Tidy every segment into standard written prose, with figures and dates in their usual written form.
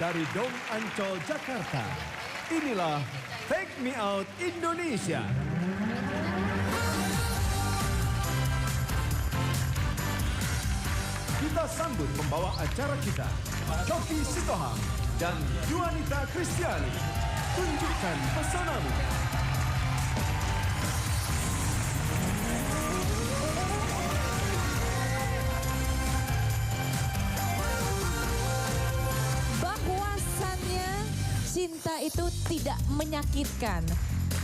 dari Dong Ancol, Jakarta. Inilah Take Me Out Indonesia. Kita sambut pembawa acara kita, Coki Sitohang dan Juanita Kristiani. Tunjukkan pesonamu. Bahwasannya cinta itu tidak menyakitkan.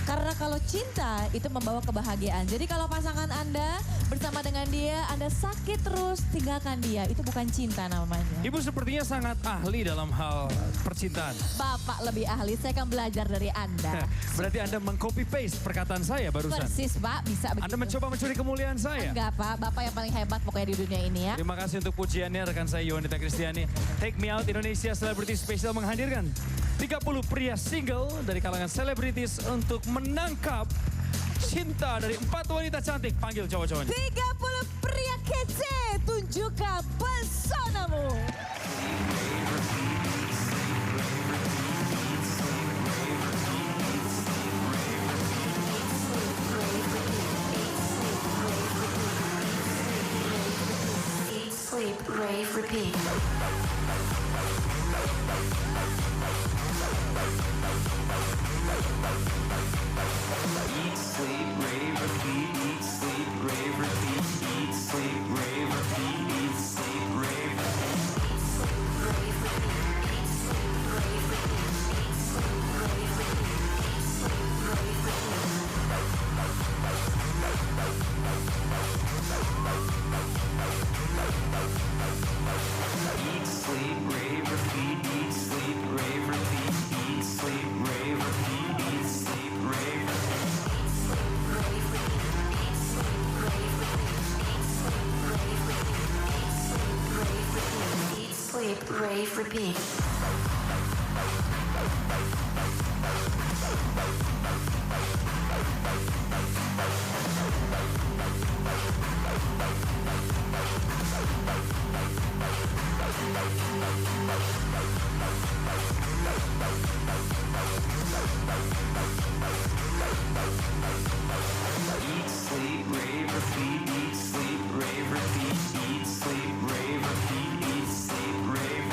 Karena kalau cinta itu membawa kebahagiaan. Jadi kalau pasangan Anda bersama dengan dia, Anda sakit terus, tinggalkan dia. Itu bukan cinta namanya. Ibu sepertinya sangat ahli dalam hal percintaan. Bapak lebih ahli, saya akan belajar dari Anda. Berarti Anda meng-copy paste perkataan saya barusan. Persis Pak, bisa begitu. Anda mencoba mencuri kemuliaan saya. Enggak Pak, Bapak yang paling hebat pokoknya di dunia ini ya. Terima kasih untuk pujiannya rekan saya Juanita Kristiani. Take Me Out Indonesia Celebrity Special menghadirkan 30 pria single dari kalangan selebritis untuk menangkap cinta dari 4 wanita cantik. Panggil cowok-cowoknya. 30 pria kece, tunjukkan pesonamu. Eat, sleep, rave, repeat. Eat, sleep, rave, repeat. Eat, sleep, rave, repeat. Eat, sleep, rave, repeat. Eat, sleep, rave, Eat, sleep, rave, repeat. Eat, sleep, rave, repeat. Eat, sleep, rave, repeat. Eat, sleep, rave, Eat, sleep, rave, repeat. Eat, sleep, rave, repeat. Eat, sleep, rave, repeat. Eat, sleep, rave, repeat. Eat, sleep, rave,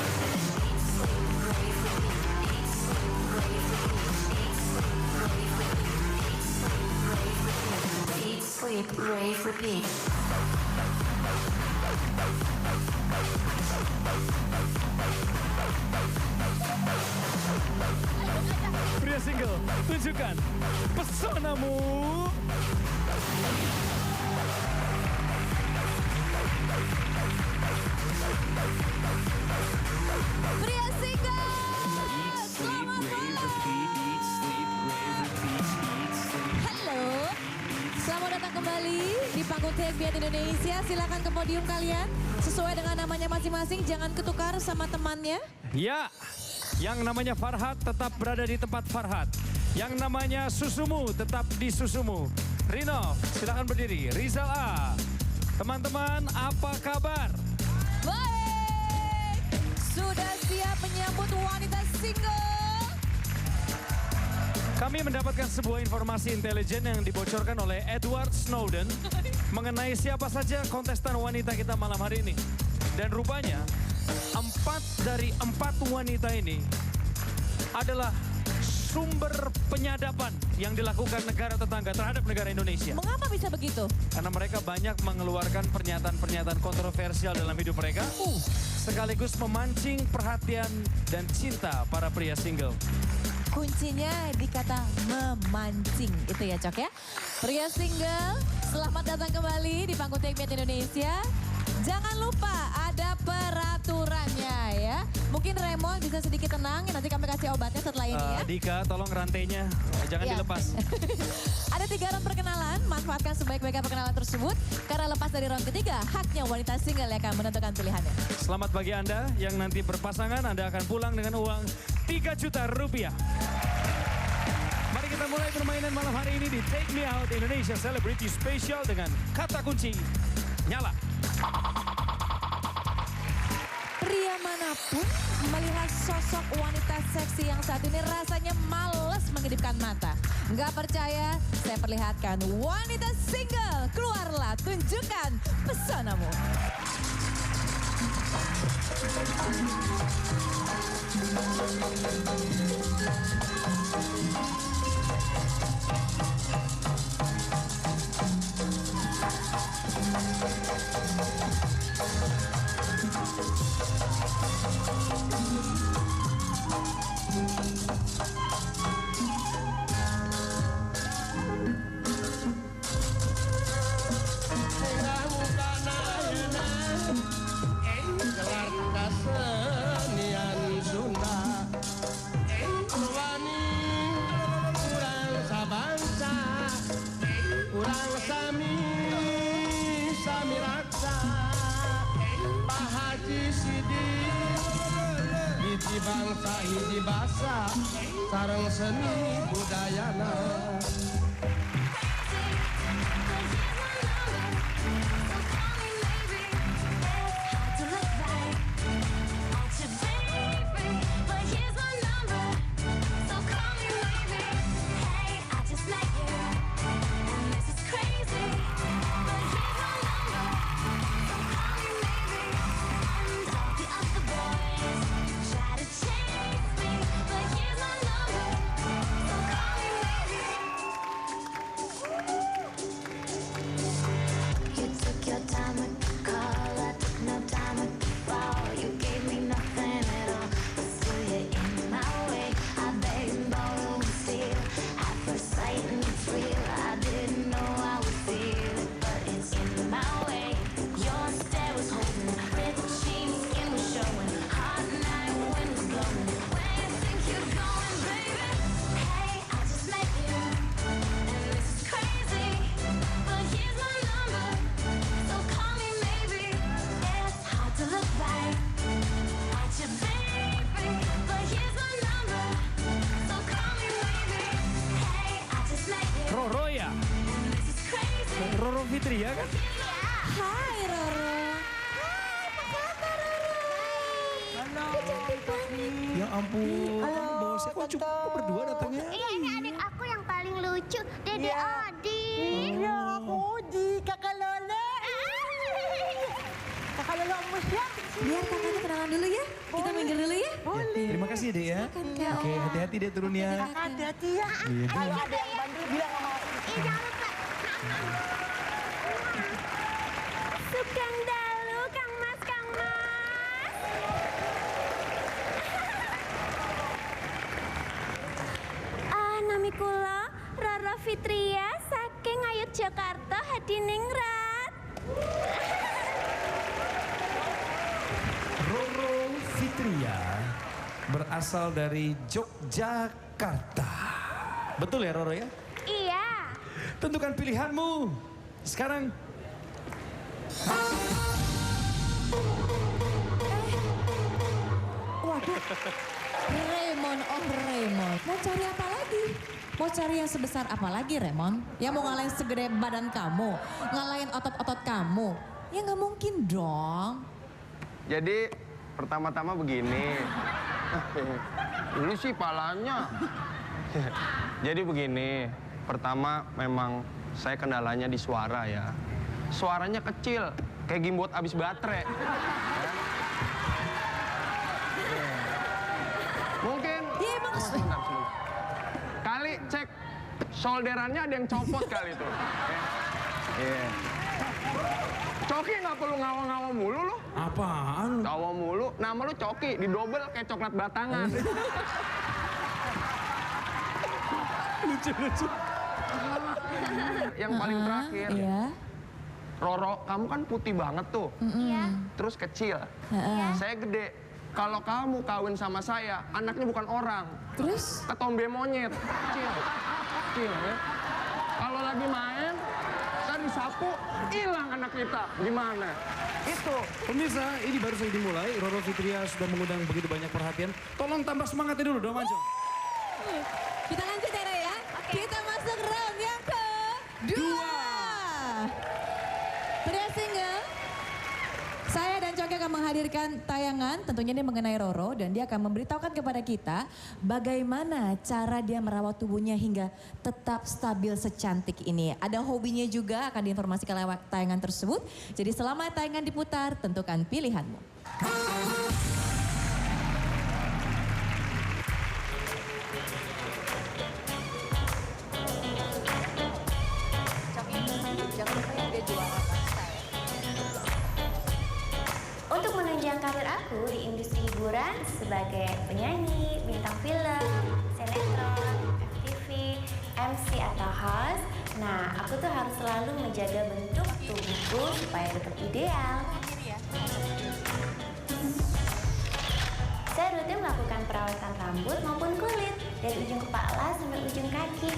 Eat, sleep, rave, repeat. Pria single, tunjukkan pesonamu. Pria single, Eat, sleep, selamat rave, malam. repeat. Eat, sleep, rave, repeat. Eat, sleep. Halo, selamat datang kembali di panggung Take Me Out Indonesia. Silakan ke podium kalian, sesuai dengan namanya masing-masing. Jangan ketukar sama temannya. Ya, yang namanya Farhat tetap berada di tempat Farhat. Yang namanya Susumu tetap di Susumu. Rino, silakan berdiri. Rizal A. Teman-teman, apa kabar? Baik, sudah siap menyambut wanita single. Kami mendapatkan sebuah informasi intelijen yang dibocorkan oleh Edward Snowden mengenai siapa saja kontestan wanita kita malam hari ini. Dan rupanya 4 dari 4 wanita ini adalah sumber penyadapan yang dilakukan negara tetangga terhadap negara Indonesia. Mengapa bisa begitu? Karena mereka banyak mengeluarkan pernyataan-pernyataan kontroversial dalam hidup mereka. Sekaligus memancing perhatian dan cinta para pria single. Kuncinya di kata memancing, itu ya Cok ya. Pria single, selamat datang kembali di panggung Take Me Out Indonesia. Jangan lupa ada peraturannya ya. Mungkin Raymond bisa sedikit tenang, nanti kami kasih obatnya setelah ini ya. Dika, tolong rantainya, jangan Iya. dilepas. Ada 3 round perkenalan, manfaatkan sebaik-baiknya perkenalan tersebut. Karena lepas dari round ketiga, haknya wanita single yang akan menentukan pilihannya. Selamat bagi Anda yang nanti berpasangan, Anda akan pulang dengan uang 3 juta rupiah. Mari kita mulai permainan malam hari ini di Take Me Out Indonesia Celebrity Special dengan kata kunci nyala. Pria manapun Melihat sosok wanita seksi yang saat ini rasanya males mengedipkan mata. Nggak percaya? Saya perlihatkan wanita single. Keluarlah, tunjukkan pesonamu. bangsa hiji basa sareng seni budayana. Roro ya? Roro Fitria kan? Hai Roro. Hai, apa kabar Roro? Halo. Ya ampun, bawa siapa? Kok cuma berdua datangnya? Iya, ini adik aku yang paling lucu, Dede Adi. Iya, aku Odi, kakak Lole. Kakak Lole emas ya. Biar kakaknya kenalan dulu ya. Kita minggir dulu ya. Boleh. Terima kasih Dek ya. Kak. Oke, hati-hati deh turunnya. Kakak hati-hati ya. Iya. Kalau ada yang bantu bilang sama aku. Jangan lupa. Sugeng dalu, Kang Mas, Kang Mas. Nami kula Roro Fitria saking Ngayogyakarta Hadiningrat. Roro Fitria berasal dari Yogyakarta. Betul ya Roro ya? Iya. Tentukan pilihanmu. Sekarang. Waduh. Raymond, oh Raymond. Mau cari apa lagi? Mau cari yang sebesar apa lagi Raymond? Yang mau ngalahin segede badan kamu? Ngalahin otot-otot kamu? Ya nggak mungkin dong. Jadi pertama-tama begini. Ini sih palanya. Jadi begini, pertama memang saya kendalanya di suara ya. Suaranya kecil, kayak gimbot abis baterai. Mungkin, sebentar. Kali cek solderannya ada yang copot kali itu. Iya. Coki nggak perlu ngawa-ngawa mulu lu. Apaan? Ngawa mulu, nama lu Coki, didobel kayak coklat batangan. Lucu-lucu. Yang paling terakhir, Iya. Roro, kamu kan putih banget tuh. Iya. Terus kecil. Saya gede. Kalau kamu kawin sama saya, anaknya bukan orang. Terus? Ketombe monyet. Kecil. Kecil ya. Kalau lagi main, kita disapu, hilang anak kita. Gimana? Itu. Pemirsa, ini baru saja dimulai. Roro Fitria sudah mengundang begitu banyak perhatian. Tolong tambah semangatnya dulu dong, Manco. Kita lanjut ya Ray ya. Kita masuk round yang kedua. Pria single. Saya dan Coki akan menghadiahkan menghadirkan tayangan tentunya ini mengenai Roro dan dia akan memberitahukan kepada kita bagaimana cara dia merawat tubuhnya hingga tetap stabil secantik ini. Ada hobinya juga akan diinformasikan lewat tayangan tersebut. Jadi selama tayangan diputar tentukan pilihanmu. Untuk menunjang karir aku di industri hiburan sebagai penyanyi, bintang film, sinetron, FTV, MC atau host, nah aku tuh harus selalu menjaga bentuk tubuhku supaya tetap ideal. Saya rutin melakukan perawatan rambut maupun kulit dari ujung kepala sampai ujung kaki.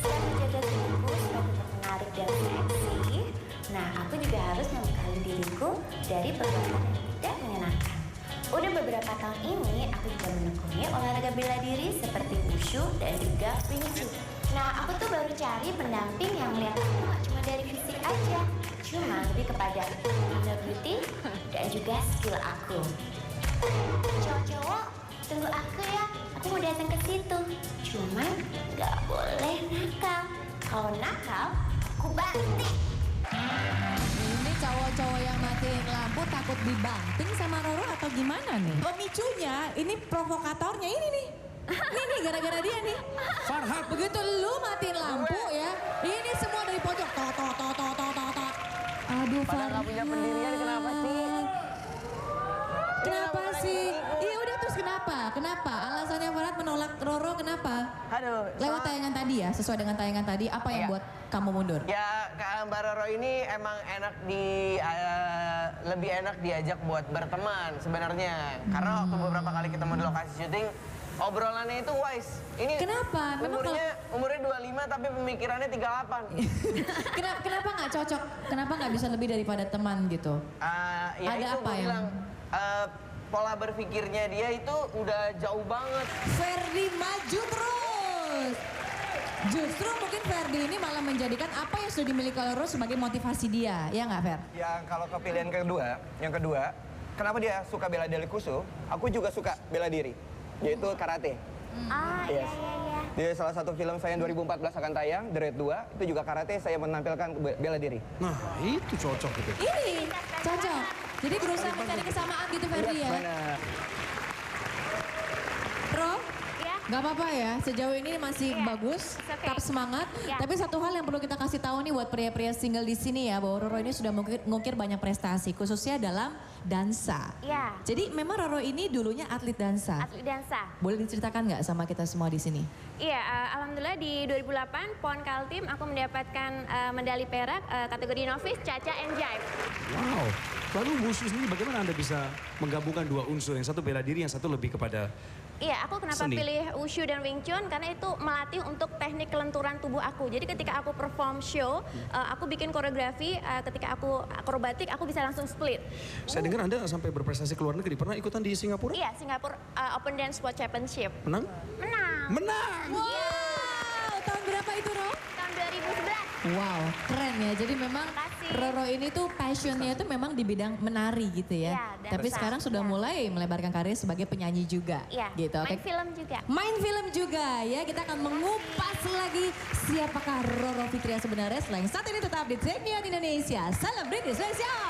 Saya menjaga tubuhku supaya tetap menarik dan seksi. Nah, aku juga harus membekali diriku dari perbuatan yang tidak menyenangkan. Udah beberapa tahun ini, aku juga menekuni olahraga bela diri seperti wushu dan juga wing chun. Nah, aku tuh baru cari pendamping yang melihat aku gak cuma dari fisik aja, cuma lebih kepada inner beauty dan juga skill aku. Cowok-cowok, tunggu aku ya. Aku mau datang ke situ. Cuman nggak boleh nakal. Kalau nakal, aku banting. Ini cowok-cowok yang matiin lampu takut dibanting sama Roro atau gimana nih? Pemicunya, ini provokatornya ini nih. Ini gara-gara dia nih. Farhat. Begitu lu matiin lampu ya, ini semua dari pojok. Tok. Aduh Farhat. Nggak punya pendirian kenapa sih? Kenapa sih? Iya udah terus kenapa? Kenapa? Alasannya Farhat menolak Roro kenapa? Aduh. Lewat tayangan tadi ya, sesuai dengan tayangan tadi, apa yang Iya. buat kamu mundur? Ya Mbak Roro ini emang enak lebih enak diajak buat berteman sebenarnya. Karena waktu beberapa kali ketemu di lokasi syuting, obrolannya itu wise. Ini Kenapa? Memang umurnya 25 tapi pemikirannya 38. Kenapa nggak cocok? Kenapa nggak bisa lebih daripada teman gitu? Ya Ada itu apa gua yang- bilang, pola berpikirnya dia itu udah jauh banget. Ferdi maju terus. Justru mungkin Ferdi ini malah menjadikan apa yang sudah dimiliki oleh Roro sebagai motivasi dia, ya nggak Fer? Ya kalau ke pilihan yang kedua, kenapa dia suka bela diri khusus? Aku juga suka bela diri, yaitu karate. Iya. Di salah satu film saya yang 2014 akan tayang, The Raid 2, itu juga karate, saya menampilkan bela diri. Nah itu cocok gitu. Ini cocok. Jadi berusaha mencari kesamaan gitu Ferdi ya. Benar. Ro, Ya. nggak apa-apa ya. Sejauh ini masih Iya, bagus, it's okay. tetap semangat. Ya. Tapi satu hal yang perlu kita kasih tahu nih buat pria-pria single di sini ya, bahwa Roro ini sudah mengukir banyak prestasi, khususnya dalam dansa. Ya. Jadi memang Roro ini dulunya atlet dansa. Atlet dansa. Boleh diceritakan nggak sama kita semua di sini? Iya, alhamdulillah di 2008 PON Kaltim aku mendapatkan medali perak kategori novice Caca and Jive. Wow. Lalu wushu sendiri bagaimana Anda bisa menggabungkan dua unsur, yang satu bela diri, yang satu lebih kepada Iya, aku kenapa Seni. pilih wushu dan wing chun karena itu melatih untuk teknik kelenturan tubuh aku. Jadi ketika aku perform show, aku bikin koreografi, ketika aku akrobatik aku bisa langsung split. Saya dengar Anda sampai berprestasi ke luar negeri. Pernah ikutan di Singapura? Iya, Singapore Open Dance World Championship. Menang? Menang. Menang! Wow, tahun berapa itu Ro? Tahun 2011. Wow, keren ya. Jadi memang Makasih. Roro ini tuh passionnya itu memang di bidang menari gitu ya. Iya, dan Tapi dansa. sekarang sudah Iya. mulai melebarkan karir sebagai penyanyi juga. Iya, Gitu. main Oke. film juga. Main film juga ya. Kita akan mengupas lagi siapakah Roro Fitria sebenarnya. Selain saat ini tetap di Take Me Out Indonesia. Selebriti spesial.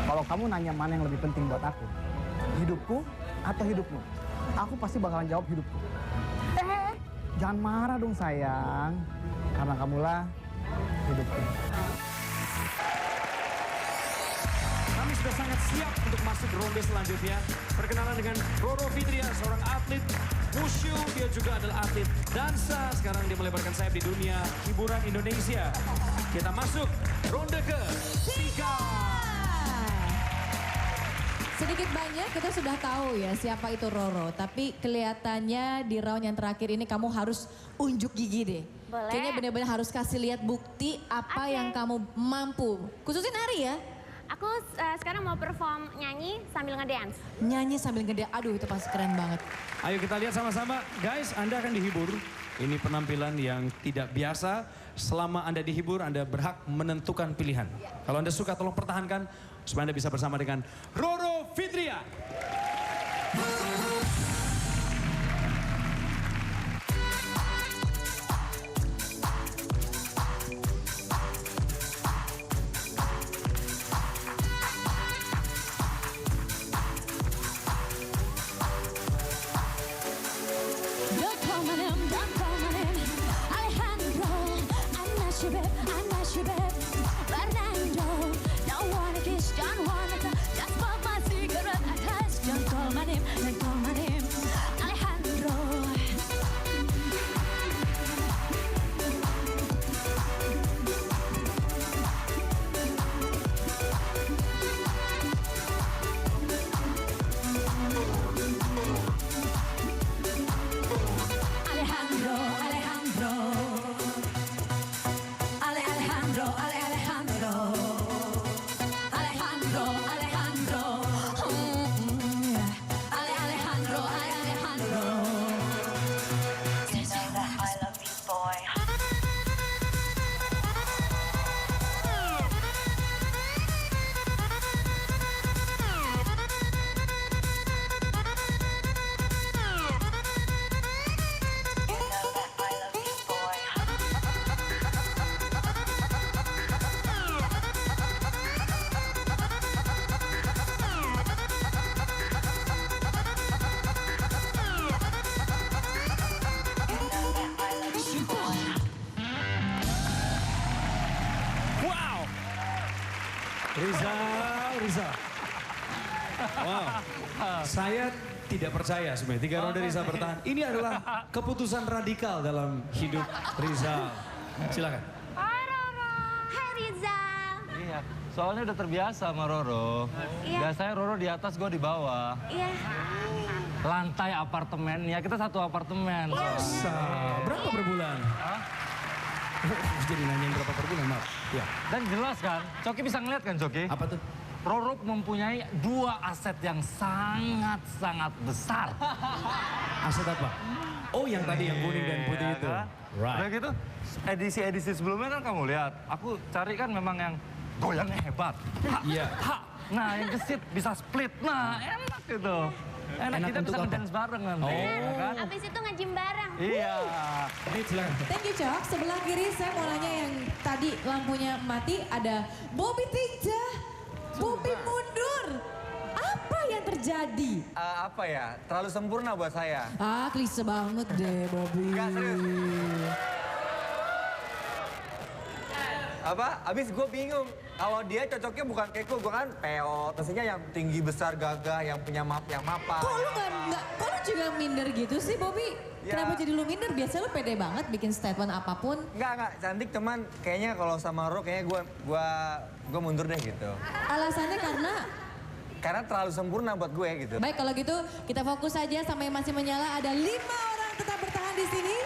Kalau kamu nanya mana yang lebih penting buat aku, hidupku atau hidupmu? Aku pasti bakalan jawab hidupku. Jangan marah dong sayang, karena kamulah hidupku. Kami sudah sangat siap untuk masuk ke ronde selanjutnya. Perkenalan dengan Roro Fitria, seorang atlet wushu, dia juga adalah atlet dansa. Sekarang dia melebarkan sayap di dunia hiburan Indonesia. Kita masuk ronde ke-3. Sedikit banyak kita sudah tahu ya siapa itu Roro. Tapi kelihatannya di round yang terakhir ini kamu harus unjuk gigi deh. Boleh. Kayaknya benar-benar harus kasih lihat bukti apa Oke. yang kamu mampu. Khususnya nari ya. Aku sekarang mau perform nyanyi sambil ngedance. Nyanyi sambil ngedance, aduh itu pasti keren banget. Ayo kita lihat sama-sama. Guys, Anda akan dihibur. Ini penampilan yang tidak biasa. Selama Anda dihibur, Anda berhak menentukan pilihan. Kalau Anda suka, tolong pertahankan supaya Anda bisa bersama dengan Roro Fitria. Rizal. Wow, saya tidak percaya sebenarnya 3 ronde Rizal bertahan. Ini adalah keputusan radikal dalam hidup Rizal. Silakan. Hai Roro, hai Rizal. Iya, soalnya udah terbiasa sama Roro. Iya. Biasanya Roro di atas, gue di bawah. Iya. Lantai apartemennya, kita satu apartemen. Berapa per bulan? Jadi nanyain berapa per bulan, maaf. Ya. Dan jelas kan, Coki bisa ngeliat kan Coki? Apa tuh? Roro mempunyai 2 aset yang sangat-sangat besar. Aset apa? Oh, yang tadi yang kuning dan putih itu. Kan? Right. Udah gitu, edisi-edisi sebelumnya kan kamu lihat. Aku cari kan memang yang goyangnya hebat. Iya. Nah, yang gesit bisa split. Nah, enak gitu. Enak kita untuk bisa apa? ngedance bareng nanti. Oh. Kan? Abis itu nge-gym bareng. Iya. Ini silakan. Thank you Cok, sebelah kiri saya mau nanya yang tadi lampunya mati ada Bobby Tinja. Bobby mundur. Apa yang terjadi? Apa ya, terlalu sempurna buat saya. Ah, klise banget deh Bobby. Enggak, serius. Apa? Abis gue bingung. Kalau dia cocoknya bukan kayak gue kan peot. Maksudnya yang tinggi besar gagah, yang punya yang mapan. Kok lu kok lu juga minder gitu sih Bobby? Ya. Kenapa jadi lu minder? Biasanya lu pede banget bikin statement apapun. Enggak, cantik cuman kayaknya kalau sama Roro kayaknya gue mundur deh gitu. Alasannya Karena terlalu sempurna buat gue gitu. Baik kalau gitu kita fokus saja sama yang masih menyala. Ada 5 orang tetap bertahan di sini.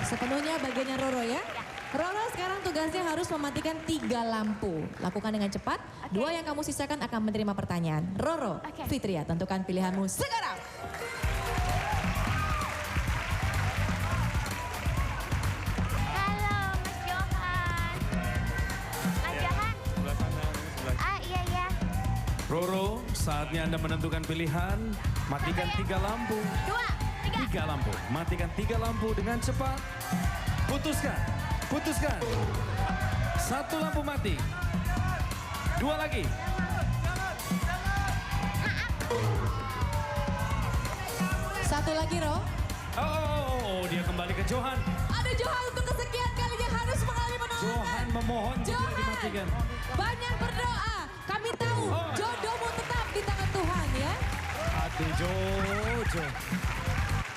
Sepenuhnya bagiannya Roro ya. Roro sekarang tugasnya harus mematikan 3 lampu. Lakukan dengan cepat. 2 yang kamu sisakan akan menerima pertanyaan. Roro, Fitria, tentukan pilihanmu sekarang. Halo Mas Johan. Mas Johan. Iya. Roro, saatnya Anda menentukan pilihan. Matikan 3 lampu. 2, 3. 3 lampu. Matikan 3 lampu dengan cepat. Putuskan. 1 lampu mati. 2 lagi. Satu lagi, Ro. Oh, dia kembali ke Johan. Ada Johan untuk kesekian kalinya harus mengalami penolakan. Johan memohon tidak Johan, dimatikan. banyak berdoa. Kami tahu jodohmu tetap di tangan Tuhan ya. Aduh Jojo.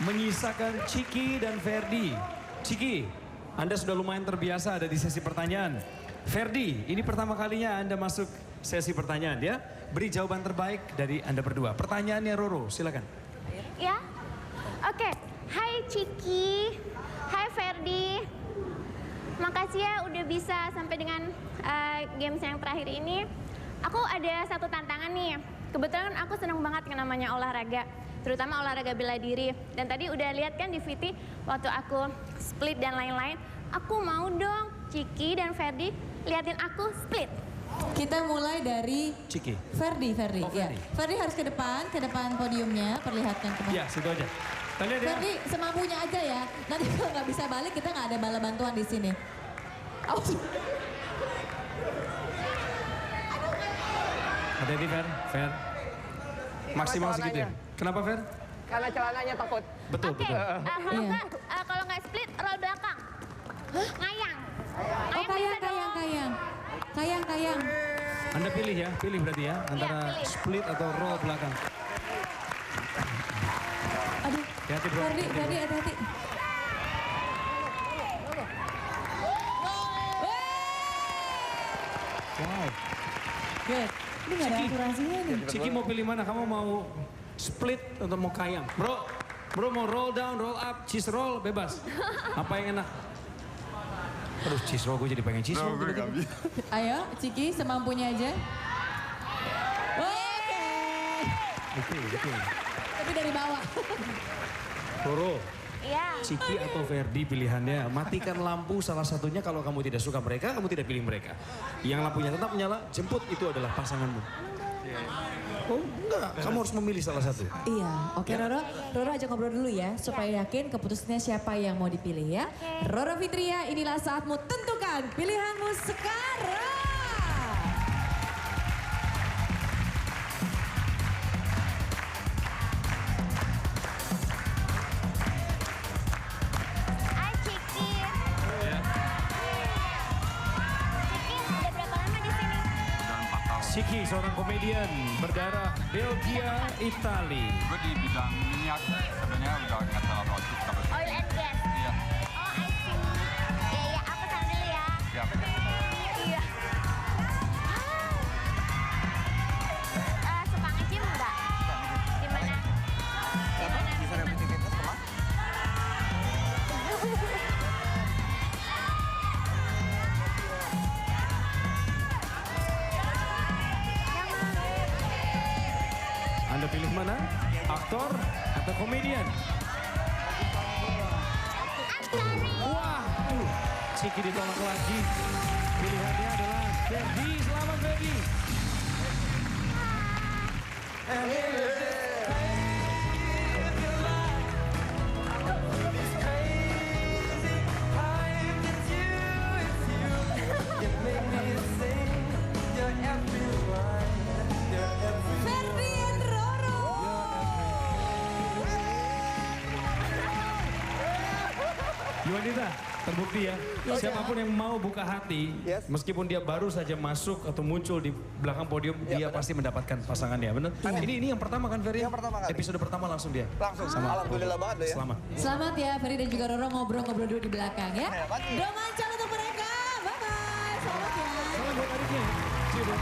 Menyisakan Ciki dan Ferdi. Ciki, Anda sudah lumayan terbiasa ada di sesi pertanyaan. Ferdi, ini pertama kalinya Anda masuk sesi pertanyaan ya. Beri jawaban terbaik dari Anda berdua. Pertanyaannya Roro, silakan. Ya. Oke. Hai Ciki. Hai Ferdi. Makasih ya udah bisa sampai dengan games yang terakhir ini. Aku ada satu tantangan nih. Kebetulan aku seneng banget yang namanya olahraga. Terutama olahraga bela diri. Dan tadi udah lihat kan di VT waktu aku split dan lain-lain. Aku mau dong Ciki dan Ferdi liatin aku split. Kita mulai dari Ciki. Ferdi. Oh, Ya. Ferdi. Ferdi harus ke depan podiumnya, perlihatkan ke Ya, situ aja. Kita lihat ya. Ferdi semampunya aja ya. Nanti kalau nggak bisa balik kita nggak ada bala bantuan di sini. Awas. Hati-hati Fer. Maksimal segitu ya. Kenapa Fer? Karena celananya takut. Betul, Oke, betul. kalau nggak kalau nggak split roll belakang. Ngayang. Oh kayang. Anda pilih ya, pilih berarti ya. Antara pilih. split atau roll belakang. Aduh, Hati-hati bro. Ferdi, hati-hati. Wow. Good. Ini nggak ada akurasinya nih. Ciki mau pilih mana? Kamu mau split atau mau kayang? Bro mau roll down, roll up, cheese roll, bebas. Apa yang enak? Aduh, cheese roll, gue jadi pengen cheese roll. Ayo, Ciki semampunya aja. Oke. Oke. Tapi dari bawah. Roro, Iya. Ciki atau Ferdi pilihannya. Matikan lampu salah satunya kalau kamu tidak suka mereka, kamu tidak pilih mereka. Yang lampunya tetap menyala, jemput itu adalah pasanganmu. Oh enggak, kamu harus memilih salah satu. Iya, oke Roro ajak ngobrol dulu ya, supaya yakin keputusannya siapa yang mau dipilih ya. Roro Fitria, inilah saatmu tentukan pilihanmu sekarang. Hai Ciki. Ciki udah berapa lama di sini? Ciki seorang komedian berdarah Belgia, Itali. Gue di bidang minyak, sebenarnya udah nggak terlalu aktif tapi Oil and gas. iya. Oh, I see. Iya, aku sama dulu ya. Siap. Iya. Suka nge-gym enggak? Gimana? Bisa dapetin fitness teman? Anda pilih mana? Aktor atau komedian? Wah, Ciki ditolak lagi. Pilihannya adalah Ferdi. Selamat Ferdi. Ferdi and Roro. Yuanita, terbukti ya. Siapapun yang mau buka hati, meskipun dia baru saja masuk atau muncul di belakang podium, dia pasti mendapatkan pasangannya, benar? Ini yang pertama kan Ferdi? Yang pertama kali. Episode pertama langsung dia. Langsung, alhamdulillah banget loh ya. Selamat. Selamat ya Ferdi dan juga Roro ngobrol-ngobrol dulu di belakang ya. Hebat ya. Dong mancal untuk mereka. Bye-bye. Selamat ya. Salam buat adiknya. See you, bro.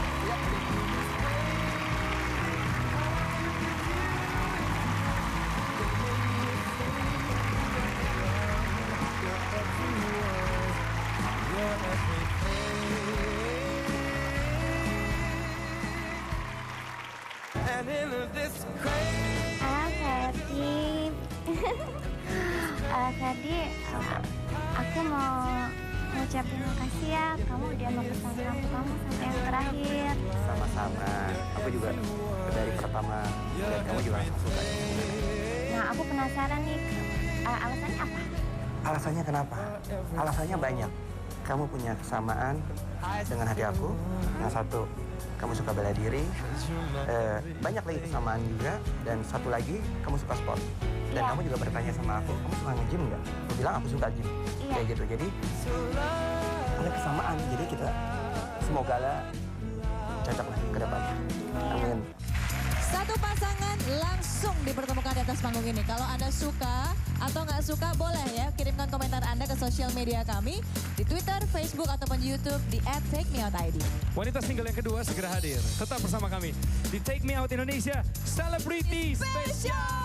Halo Ferdi. Ferdi, aku mau ngucapin makasih ya. Kamu udah mempertahankan aku kamu sampai yang terakhir. Sama-sama. Aku juga dari pertama lihat kamu juga langsung suka. Nah, aku penasaran nih, alasannya apa? Alasannya kenapa? Alasannya banyak. Kamu punya kesamaan dengan hati aku. Yang satu, kamu suka bela diri. Banyak lagi kesamaan juga. Dan satu lagi, kamu suka sport. Dan kamu juga bertanya sama aku, kamu suka nge-gym nggak? Aku bilang aku suka gym. Kayak gitu. Jadi ada kesamaan. Jadi kita semoga lah cocok lah ke depannya. Amin. Satu pasangan langsung dipertemukan di atas panggung ini. Kalau Anda suka atau nggak suka boleh ya kirimkan komentar Anda ke sosial media kami di Twitter, Facebook ataupun YouTube di @takemeoutid. Wanita single yang kedua segera hadir. Tetap bersama kami di Take Me Out Indonesia Celebrity Special.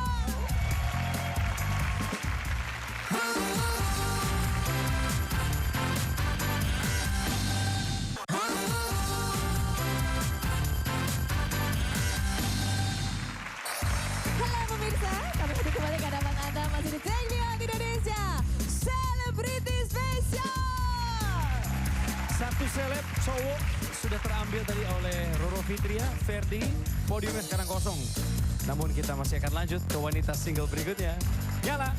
seleb cowok sudah terambil tadi oleh Roro Fitria, Ferdi. Podiumnya sekarang kosong. Namun kita masih akan lanjut ke wanita single berikutnya. Nyala.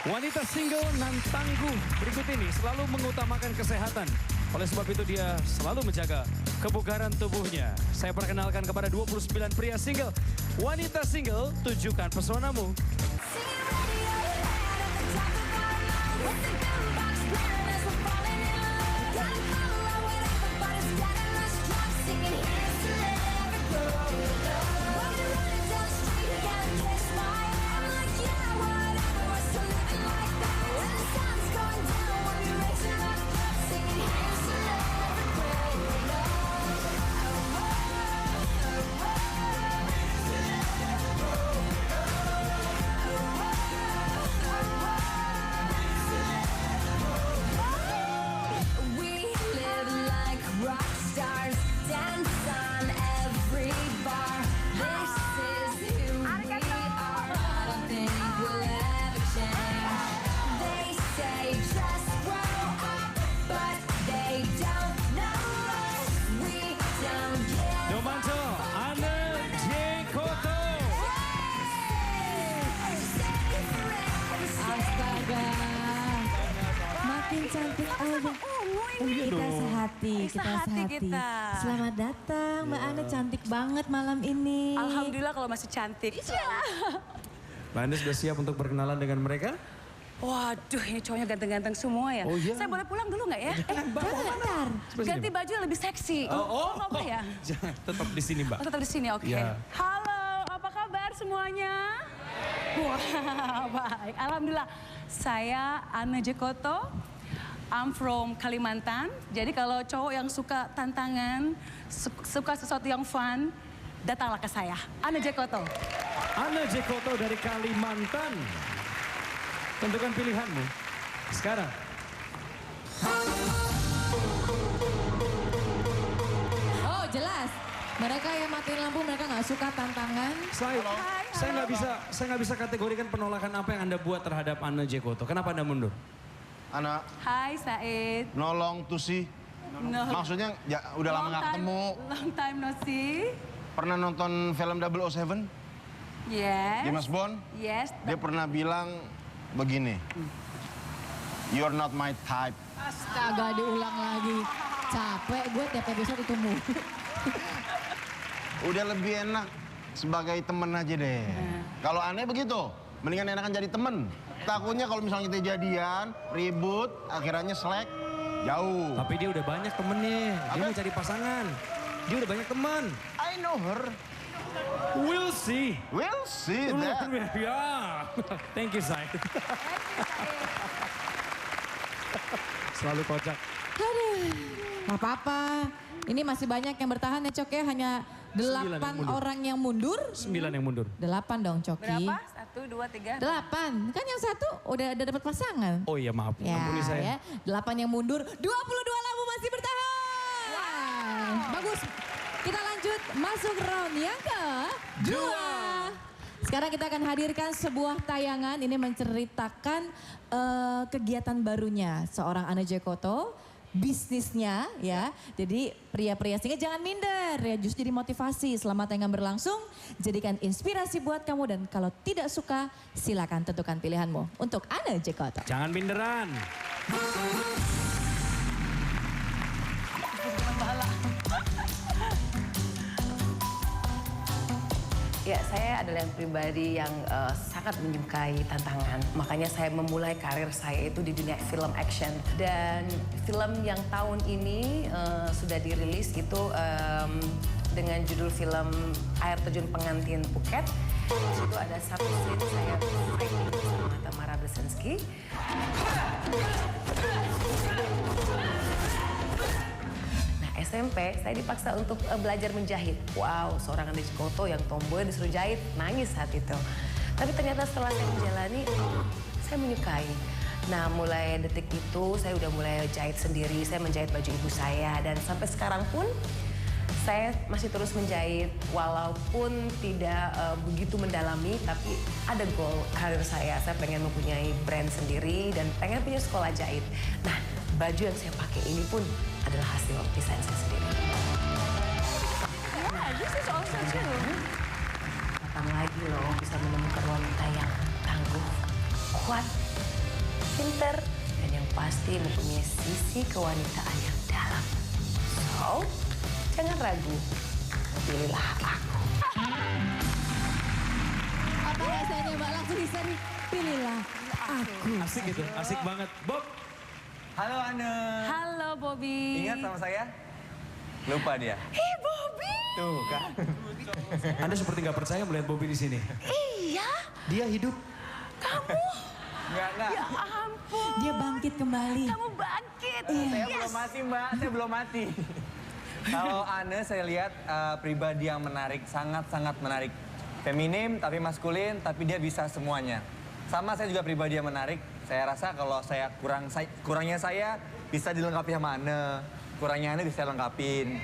Wanita single nan tangguh berikut ini selalu mengutamakan kesehatan. Oleh sebab itu dia selalu menjaga kebugaran tubuhnya. Saya perkenalkan kepada 29 pria single. Wanita single, tunjukkan pesonamu. Cantik aja. Kita sehati, kita sehati. Selamat datang Mbak Ana, cantik banget malam ini. Alhamdulillah kalau masih cantik. Mbak Ana sudah siap untuk berkenalan dengan mereka? Waduh, ini cowoknya ganteng-ganteng semua ya. Oh iya. Saya boleh pulang dulu nggak ya? Bentar. Ganti baju yang lebih seksi. Nggak apa ya? Jangan, tetap di sini Mbak. Oh, tetap di sini, oke. Ya. Halo, apa kabar semuanya? Wah, baik. Alhamdulillah. Saya Ana Jekoto. I'm from Kalimantan. Jadi kalau cowok yang suka tantangan, suka sesuatu yang fun, datanglah ke saya. Ana Jekoto. Ana Jekoto dari Kalimantan. Tentukan pilihanmu sekarang. Oh jelas. Mereka yang matiin lampu, mereka nggak suka tantangan. Saya nggak bisa kategorikan penolakan apa yang Anda buat terhadap Ana Jekoto. Kenapa Anda mundur? Ana. Hai Said. Nolong tuh sih. No. Maksudnya ya udah lama gak ketemu. Long time no see. Pernah nonton film 007? Yes. James Bond? Yes. Dia pernah bilang begini. You're not my type. Astaga, diulang lagi. Capek gue tiap episode itu mulu. Udah lebih enak sebagai temen aja deh. Kalau aneh begitu, mendingan enakan jadi temen. Takutnya kalau misalnya kita jadian, ribut, akhirnya selek, jauh. Tapi dia udah banyak temennya. Dia mau cari pasangan. Dia udah banyak teman. I know her. We'll see. We'll see that. Ya. Thank you, Sai. Selalu kocak. Aduh, gak apa-apa. Ini masih banyak yang bertahan ya Cok ya. Hanya 8 orang yang mundur. 9 yang mundur. 8 dong Coki. Berapa? 1, 2, 3. 8. Kan yang satu udah dapat pasangan. Oh iya maaf, Ya, ampuni saya. ya. 8 yang mundur, 22 lampu masih bertahan. Wow. Bagus. Kita lanjut masuk round yang kedua. Sekarang kita akan hadirkan sebuah tayangan. Ini menceritakan kegiatan barunya seorang Ana Jekoto. Bisnisnya ya, jadi pria-pria single jangan minder ya, justru jadi motivasi selama tayangan berlangsung, jadikan inspirasi buat kamu dan kalau tidak suka silakan tentukan pilihanmu untuk Ana Jekoto. Jangan minderan. Ya, saya adalah yang pribadi yang sangat menyukai tantangan. Makanya saya memulai karir saya itu di dunia film action. Dan film yang tahun ini sudah dirilis itu dengan judul film Air Terjun Pengantin Phuket. Di situ ada satu scene saya fighting sama Tamara Brzezinski. SMP, saya dipaksa untuk belajar menjahit. Wow, seorang Ana Jekoto yang tomboy disuruh jahit, nangis saat itu. Tapi ternyata setelah saya menjalani, saya menyukai. Nah, mulai detik itu saya udah mulai jahit sendiri, saya menjahit baju ibu saya. Dan sampai sekarang pun saya masih terus menjahit, walaupun tidak begitu mendalami, tapi ada goal karir saya. Saya pengen mempunyai brand sendiri dan pengen punya sekolah jahit. Nah, Baju yang saya pakai ini pun adalah hasil desain saya sendiri. Yeah, this is also true. Kapan lagi loh bisa menemukan wanita yang tangguh, kuat, pinter, dan yang pasti mempunyai sisi kewanitaan yang dalam. So, jangan ragu, pilihlah aku. Apa rasanya Mbak? Langsung bisa nih, pilihlah aku. Asik gitu, asik banget. Bob. Halo Ane. Halo Bobby. Ingat sama saya? Lupa dia. Hey Bobby. Tuh kan. Anda seperti nggak percaya melihat Bobby di sini. Iya. Dia hidup. Kamu. Enggak. Ya ampun. Dia bangkit kembali. Kamu bangkit. Saya belum mati Mbak, saya belum mati. Kalau Ane saya lihat pribadi yang menarik, sangat-sangat menarik. Feminim tapi maskulin, tapi dia bisa semuanya. Sama saya juga pribadi yang menarik. Saya rasa kalau saya kurangnya saya bisa dilengkapi sama Ane. Kurangnya Ane bisa lengkapin.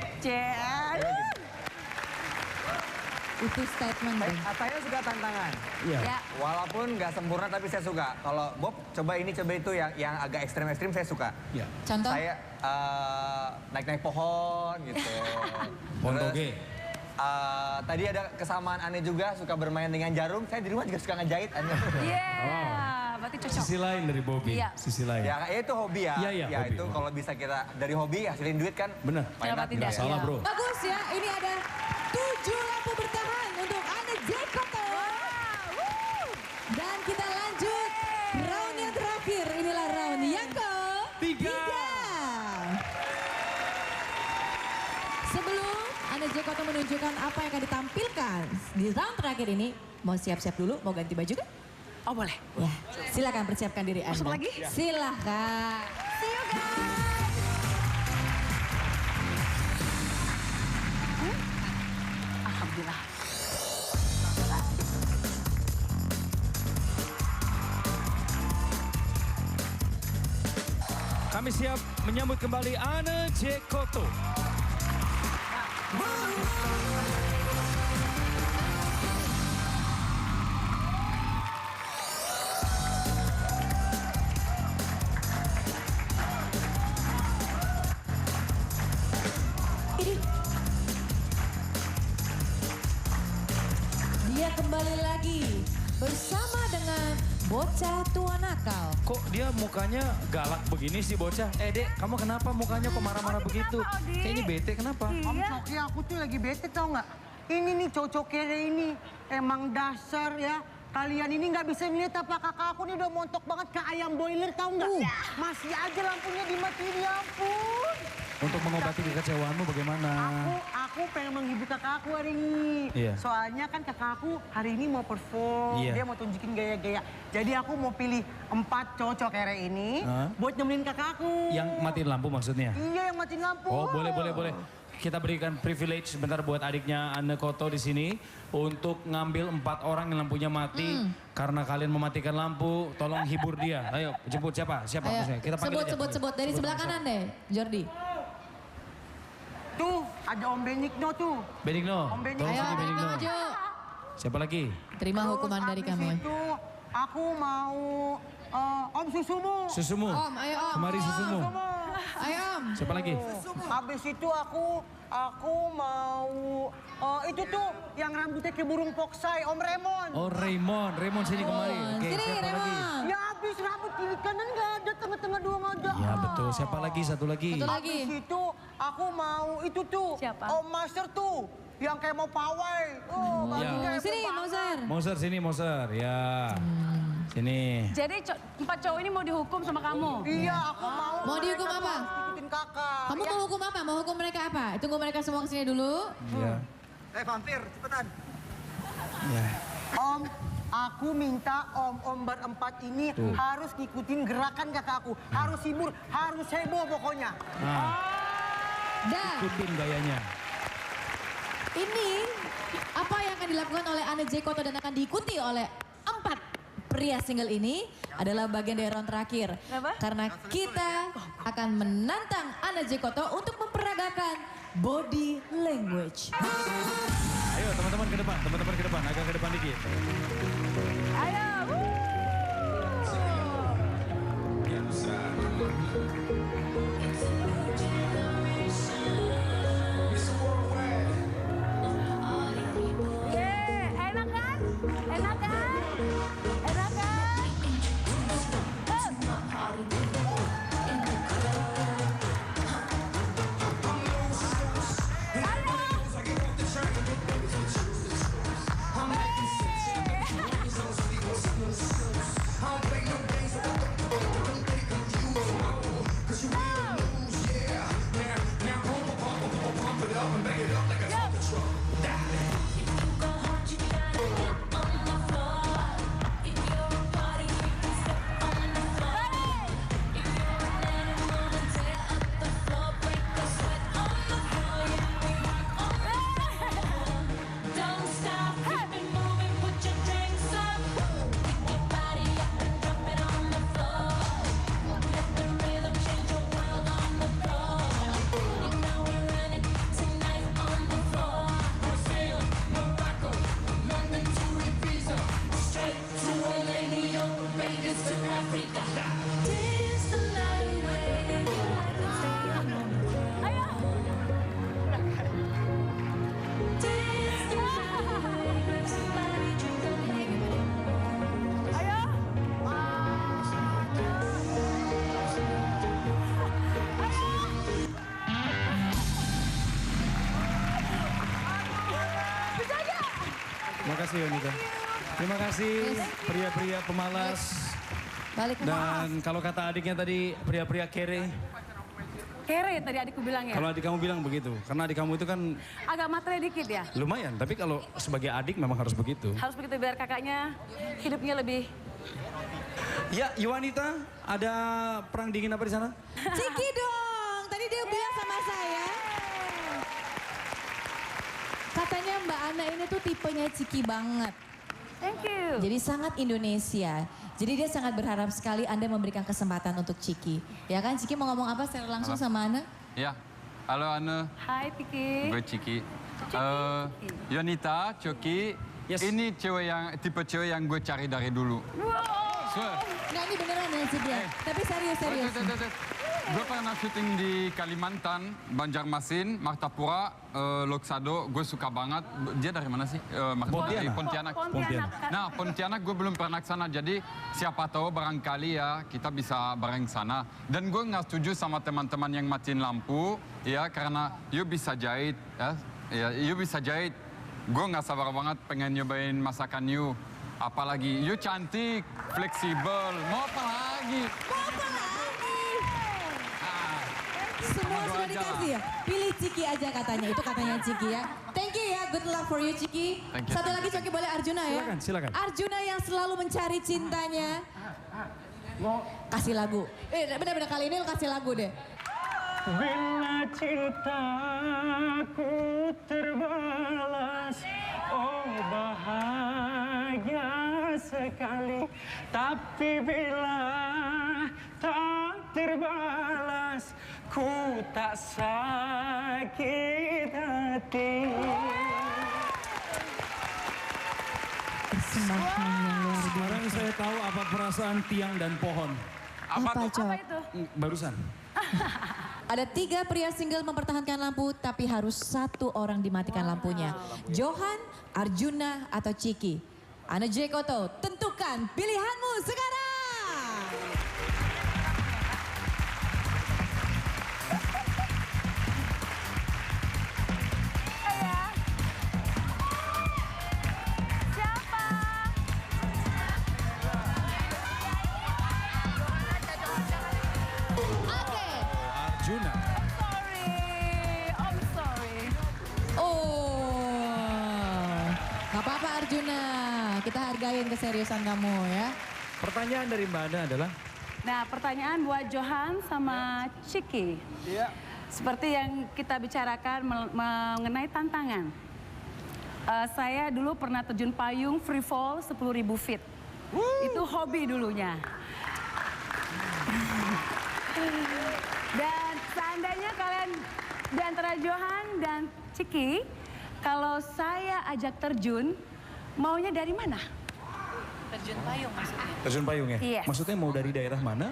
Itu statement. Saya suka tantangan. Iya. Ya. Walaupun nggak sempurna tapi saya suka. Kalau Bob coba ini coba itu yang agak ekstrem-ekstrem saya suka. Iya. Contoh? Saya naik-naik pohon gitu. Pohon Terus, toge. tadi ada kesamaan Ane juga suka bermain dengan jarum. Saya di rumah juga suka ngejahit Ane. Berarti cocok. Sisi lain dari Bobby. Iya. Sisi lain. Ya itu hobi ya. Iya, ya hobi, itu hobi. kalau bisa kita dari hobi hasilin duit kan. Bener. Kenapa tidak? Nggak salah bro. Bagus ya, ini ada 7 lampu bertahan untuk Ane Jekoto. Dan kita lanjut round yang terakhir. Inilah round yang ketiga. Sebelum Ane Jekoto menunjukkan apa yang akan ditampilkan di round terakhir ini, mau siap-siap dulu, mau ganti baju kan? Oh boleh. Ya, silakan persiapkan diri Anda. Masuk lagi? Silakan. See you guys. Alhamdulillah. Kami siap menyambut kembali Ane Jekoto. Dia kembali lagi bersama dengan bocah tua nakal. Kok dia mukanya galak begini sih bocah? Dek, kamu kenapa mukanya kok marah-marah begitu? Kayaknya bete, kenapa? Om Coki, aku tuh lagi bete tau nggak? Ini nih cocok kere ini emang dasar ya. Kalian ini nggak bisa ngeliat apa kakak aku nih udah montok banget ke ayam boiler tau nggak? Masih aja lampunya dimatiin, ya ampun. Untuk mengobati kekecewaanmu bagaimana? Aku pengen menghibur kakak aku hari ini. Iya. Soalnya kan kakak aku hari ini mau perform, Iya. dia mau tunjukin gaya-gaya. Jadi aku mau pilih 4 cocok kere ini buat nemenin kakak aku. Yang matiin lampu maksudnya? Iya, yang matiin lampu. Oh boleh. Kita berikan privilege sebentar buat adiknya Ane Koto di sini untuk ngambil 4 orang yang lampunya mati. Karena kalian mematikan lampu, tolong hibur dia. Ayo jemput siapa? Siapa? Ayo, Kita panggil aja. sebut dari sebelah kanan deh, Jordi. Tuh, ada Om Benigno tuh. Benigno, Om Benigno. tolong sini Benigno. Maju. Siapa lagi? Terima hukuman dari kami. Itu aku mau Om Susumu. Susumu. Om, ayo Om. Kemari Susumu. Ayo Om. Siapa lagi? Habis itu aku mau itu tuh yang rambutnya kayak burung poksai, Om Raymond. Oh Raymond sini kemari. Oke, Sini siapa lagi? Ya habis rambut kiri kanan nggak ada, tengah-tengah dua nggak ada. Ya betul, siapa lagi? Satu lagi. Habis itu aku mau itu tuh. Siapa? Om Master tuh, yang kayak mau pawai. Oh, Ya. bajunya Sini, Moser. Moser sini, Moser. Ya. Sini. Jadi 4 cowok ini mau dihukum sama kamu? Iya, aku mau. Mau dihukum mereka apa? harus ikutin kakak. Kamu mau hukum apa? Mau hukum mereka apa? Tunggu mereka semua kesini dulu. Ya. Vampir, cepetan. Ya. Om, aku minta om berempat ini Tuh. harus ngikutin gerakan kakak aku. Harus hibur, harus heboh pokoknya. Nah, Dan ikutin gayanya. ini apa yang akan dilakukan oleh Ane Jekoto dan akan diikuti oleh 4 pria single ini adalah bagian dari round terakhir. Karena kita akan menantang Ane Jekoto untuk memperagakan body language. Ayo teman-teman ke depan, agak ke depan dikit. Ayo. kasih Yonita. Terima kasih pria-pria pemalas. Balik ke Dan kalau kata adiknya tadi, pria-pria kere. Kere tadi adikku bilang ya. Kalau adik kamu bilang begitu, karena adik kamu itu kan Agak matre dikit ya. lumayan. Tapi kalau sebagai adik memang harus begitu. Harus begitu biar kakaknya hidupnya lebih. Ya, Yuanita, ada perang dingin apa di sana? Ciki dong, tadi dia bilang sama saya. Katanya Mbak Ana ini tuh tipenya Ciki banget. Thank you. Jadi sangat Indonesia. Jadi dia sangat berharap sekali Anda memberikan kesempatan untuk Ciki. Ya kan, Ciki mau ngomong apa secara langsung sama Ana? Ya, halo Ana. Hai Ciki. Gue Ciki. Yonita, Coki, ini cewek yang tipe cewek yang gue cari dari dulu. Nggak, ini beneran ya Ciki ya? Tapi serius. Gue pernah syuting di Kalimantan, Banjarmasin, Martapura, Loksado. Gue suka banget. Dia dari mana sih? Dari Pontianak. Nah, Pontianak gue belum pernah ke sana. Jadi siapa tahu barangkali ya kita bisa bareng sana. Dan gue nggak setuju sama teman-teman yang matiin lampu, ya karena you bisa jahit, ya you bisa jahit. Gue nggak sabar banget pengen nyobain masakan you. Apalagi you cantik, fleksibel. Mau apa lagi? Semua sudah dikasih ya? Pilih Ciki aja katanya, itu katanya Ciki ya. Thank you ya, good luck for you Ciki. Thank you. Satu lagi Coki boleh Arjuna ya? Silakan. Arjuna yang selalu mencari cintanya. Kasih lagu. Bener-bener kali ini lo kasih lagu deh. Bila cintaku terbalas, oh bahagia sekali. Tapi bila tak terbalas, ku tak sakit hati. Persembahan yang luar biasa. Sekarang saya tahu apa perasaan tiang dan pohon. Apa itu? Barusan. Ada 3 pria single mempertahankan lampu, tapi harus 1 orang dimatikan lampunya. Johan, Arjuna, atau Ciki. Ana J. Koto, tentukan pilihanmu sekarang. Arjuna. I'm sorry. Oh, gak apa-apa Arjuna. Kita hargain keseriusan kamu ya. Pertanyaan dari Mbak Ana adalah? Nah, pertanyaan buat Johan sama Ciki. Iya. Seperti yang kita bicarakan mengenai tantangan. Saya dulu pernah terjun payung free fall 10.000 feet. Itu hobi dulunya. Dan seandainya kalian di antara Johan dan Ciki, kalau saya ajak terjun, maunya dari mana? Terjun payung maksudnya. Terjun payung ya? Yes. Maksudnya mau dari daerah mana?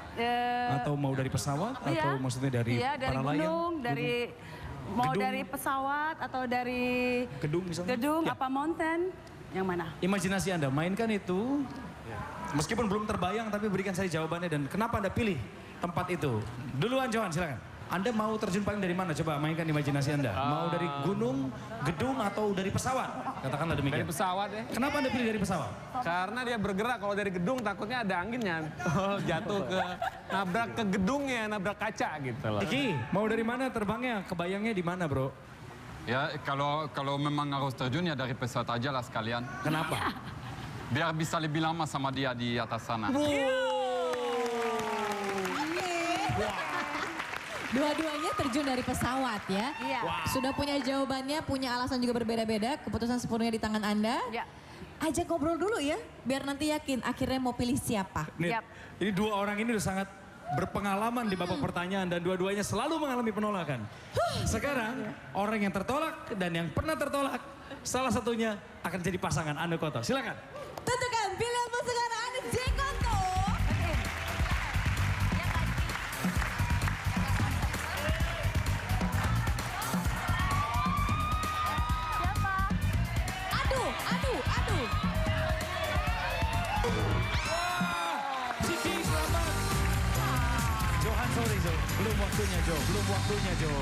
Atau mau dari pesawat? Iya. Atau maksudnya dari dari para layang? gunung, mau Gedung. dari pesawat atau dari Gedung misalnya? gedung Ya. apa mountain? Yang mana? Imajinasi Anda, mainkan itu. Meskipun belum terbayang, tapi berikan saya jawabannya dan kenapa Anda pilih tempat itu. Duluan Johan, silakan. Anda mau terjun payung dari mana? Coba mainkan imajinasi Anda. Mau dari gunung, gedung, atau dari pesawat? Katakanlah demikian. Dari pesawat ya. Kenapa Anda pilih dari pesawat? Karena dia bergerak, kalau dari gedung takutnya ada anginnya. Jatuh nabrak ke gedungnya, nabrak kaca gitu loh. Iki, mau dari mana terbangnya? Kebayangnya di mana bro? Ya, kalau memang harus terjun ya dari pesawat aja lah sekalian. Kenapa? Biar bisa lebih lama sama dia di atas sana. Dua-duanya terjun dari pesawat ya. Iya. Wow. Sudah punya jawabannya, punya alasan juga berbeda-beda. Keputusan sepenuhnya di tangan Anda. Ya. Ajak ngobrol dulu ya, biar nanti yakin akhirnya mau pilih siapa. Nih, ini 2 orang ini udah sangat berpengalaman di babak pertanyaan dan dua-duanya selalu mengalami penolakan. Sekarang orang yang tertolak dan yang pernah tertolak, salah satunya akan jadi pasangan Ana Koto. Silakan. Tentukan pilihanmu sekarang, Ana J. Koto. Aduh. Ciki, selamat. Johan, sorry Jo. Belum waktunya Jo.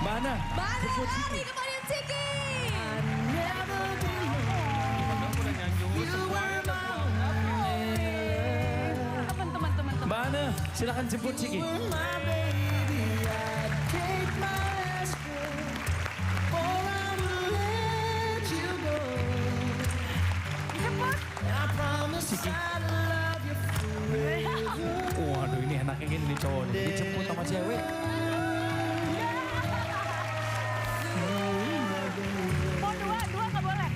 Mbak Ana. Lari kemudian Ciki. Ana, silakan jemput Ciki. Ciki. Waduh, ini enaknya gini nih cowok nih. Dijemput sama cewek. Mau dua nggak boleh.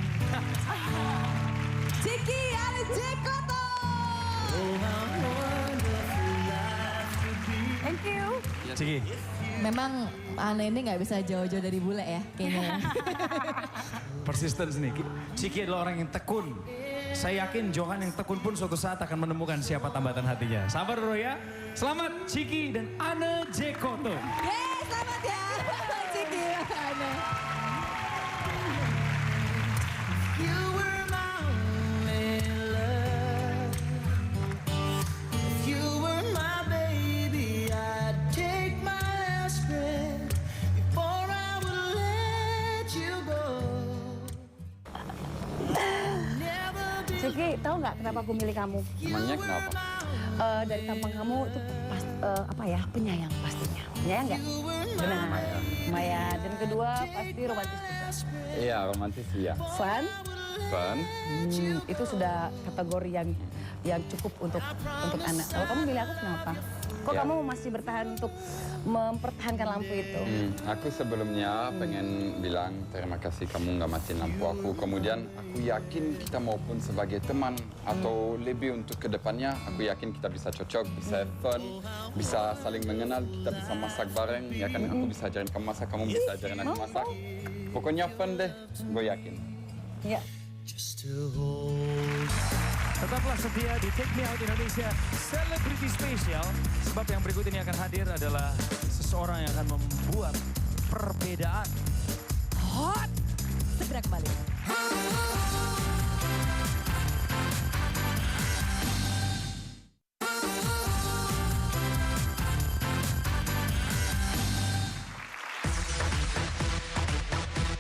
Ciki, ada Jekoto. Thank you. Ciki. Memang Ana ini nggak bisa jauh-jauh dari bule ya kayaknya. Persistence nih. Ciki adalah orang yang tekun. Saya yakin Johan yang tekun pun suatu saat akan menemukan siapa tambatan hatinya. Sabar bro ya. Selamat Ciki dan Ana Jekoto. Yeay, selamat ya Ciki dan Ana. You were my only love. If you were my baby, I'd take my last breath before I would let you go. Ciki, tahu nggak kenapa aku milih kamu? Emangnya kenapa? Dari tampang kamu itu penyayang pastinya. Penyayang nggak? Benar. Maya. Dan kedua pasti romantis juga. Iya, romantis iya. Fun? Fun. Itu sudah kategori yang cukup untuk anak. Kalau kamu milih aku kenapa? Kok Ya. kamu masih bertahan untuk mempertahankan lampu itu? Aku sebelumnya pengen bilang terima kasih kamu nggak matiin lampu aku. Kemudian aku yakin kita maupun sebagai teman atau lebih untuk kedepannya, aku yakin kita bisa cocok, bisa fun, bisa saling mengenal, kita bisa masak bareng. Ya kan, aku bisa ajarin kamu masak, kamu bisa ajarin aku masak. Pokoknya fun deh, gue yakin. Ya. Tetaplah setia di Take Me Out Indonesia Celebrity Special. Sebab yang berikut ini akan hadir adalah seseorang yang akan membuat perbedaan. Hot. Segera kembali.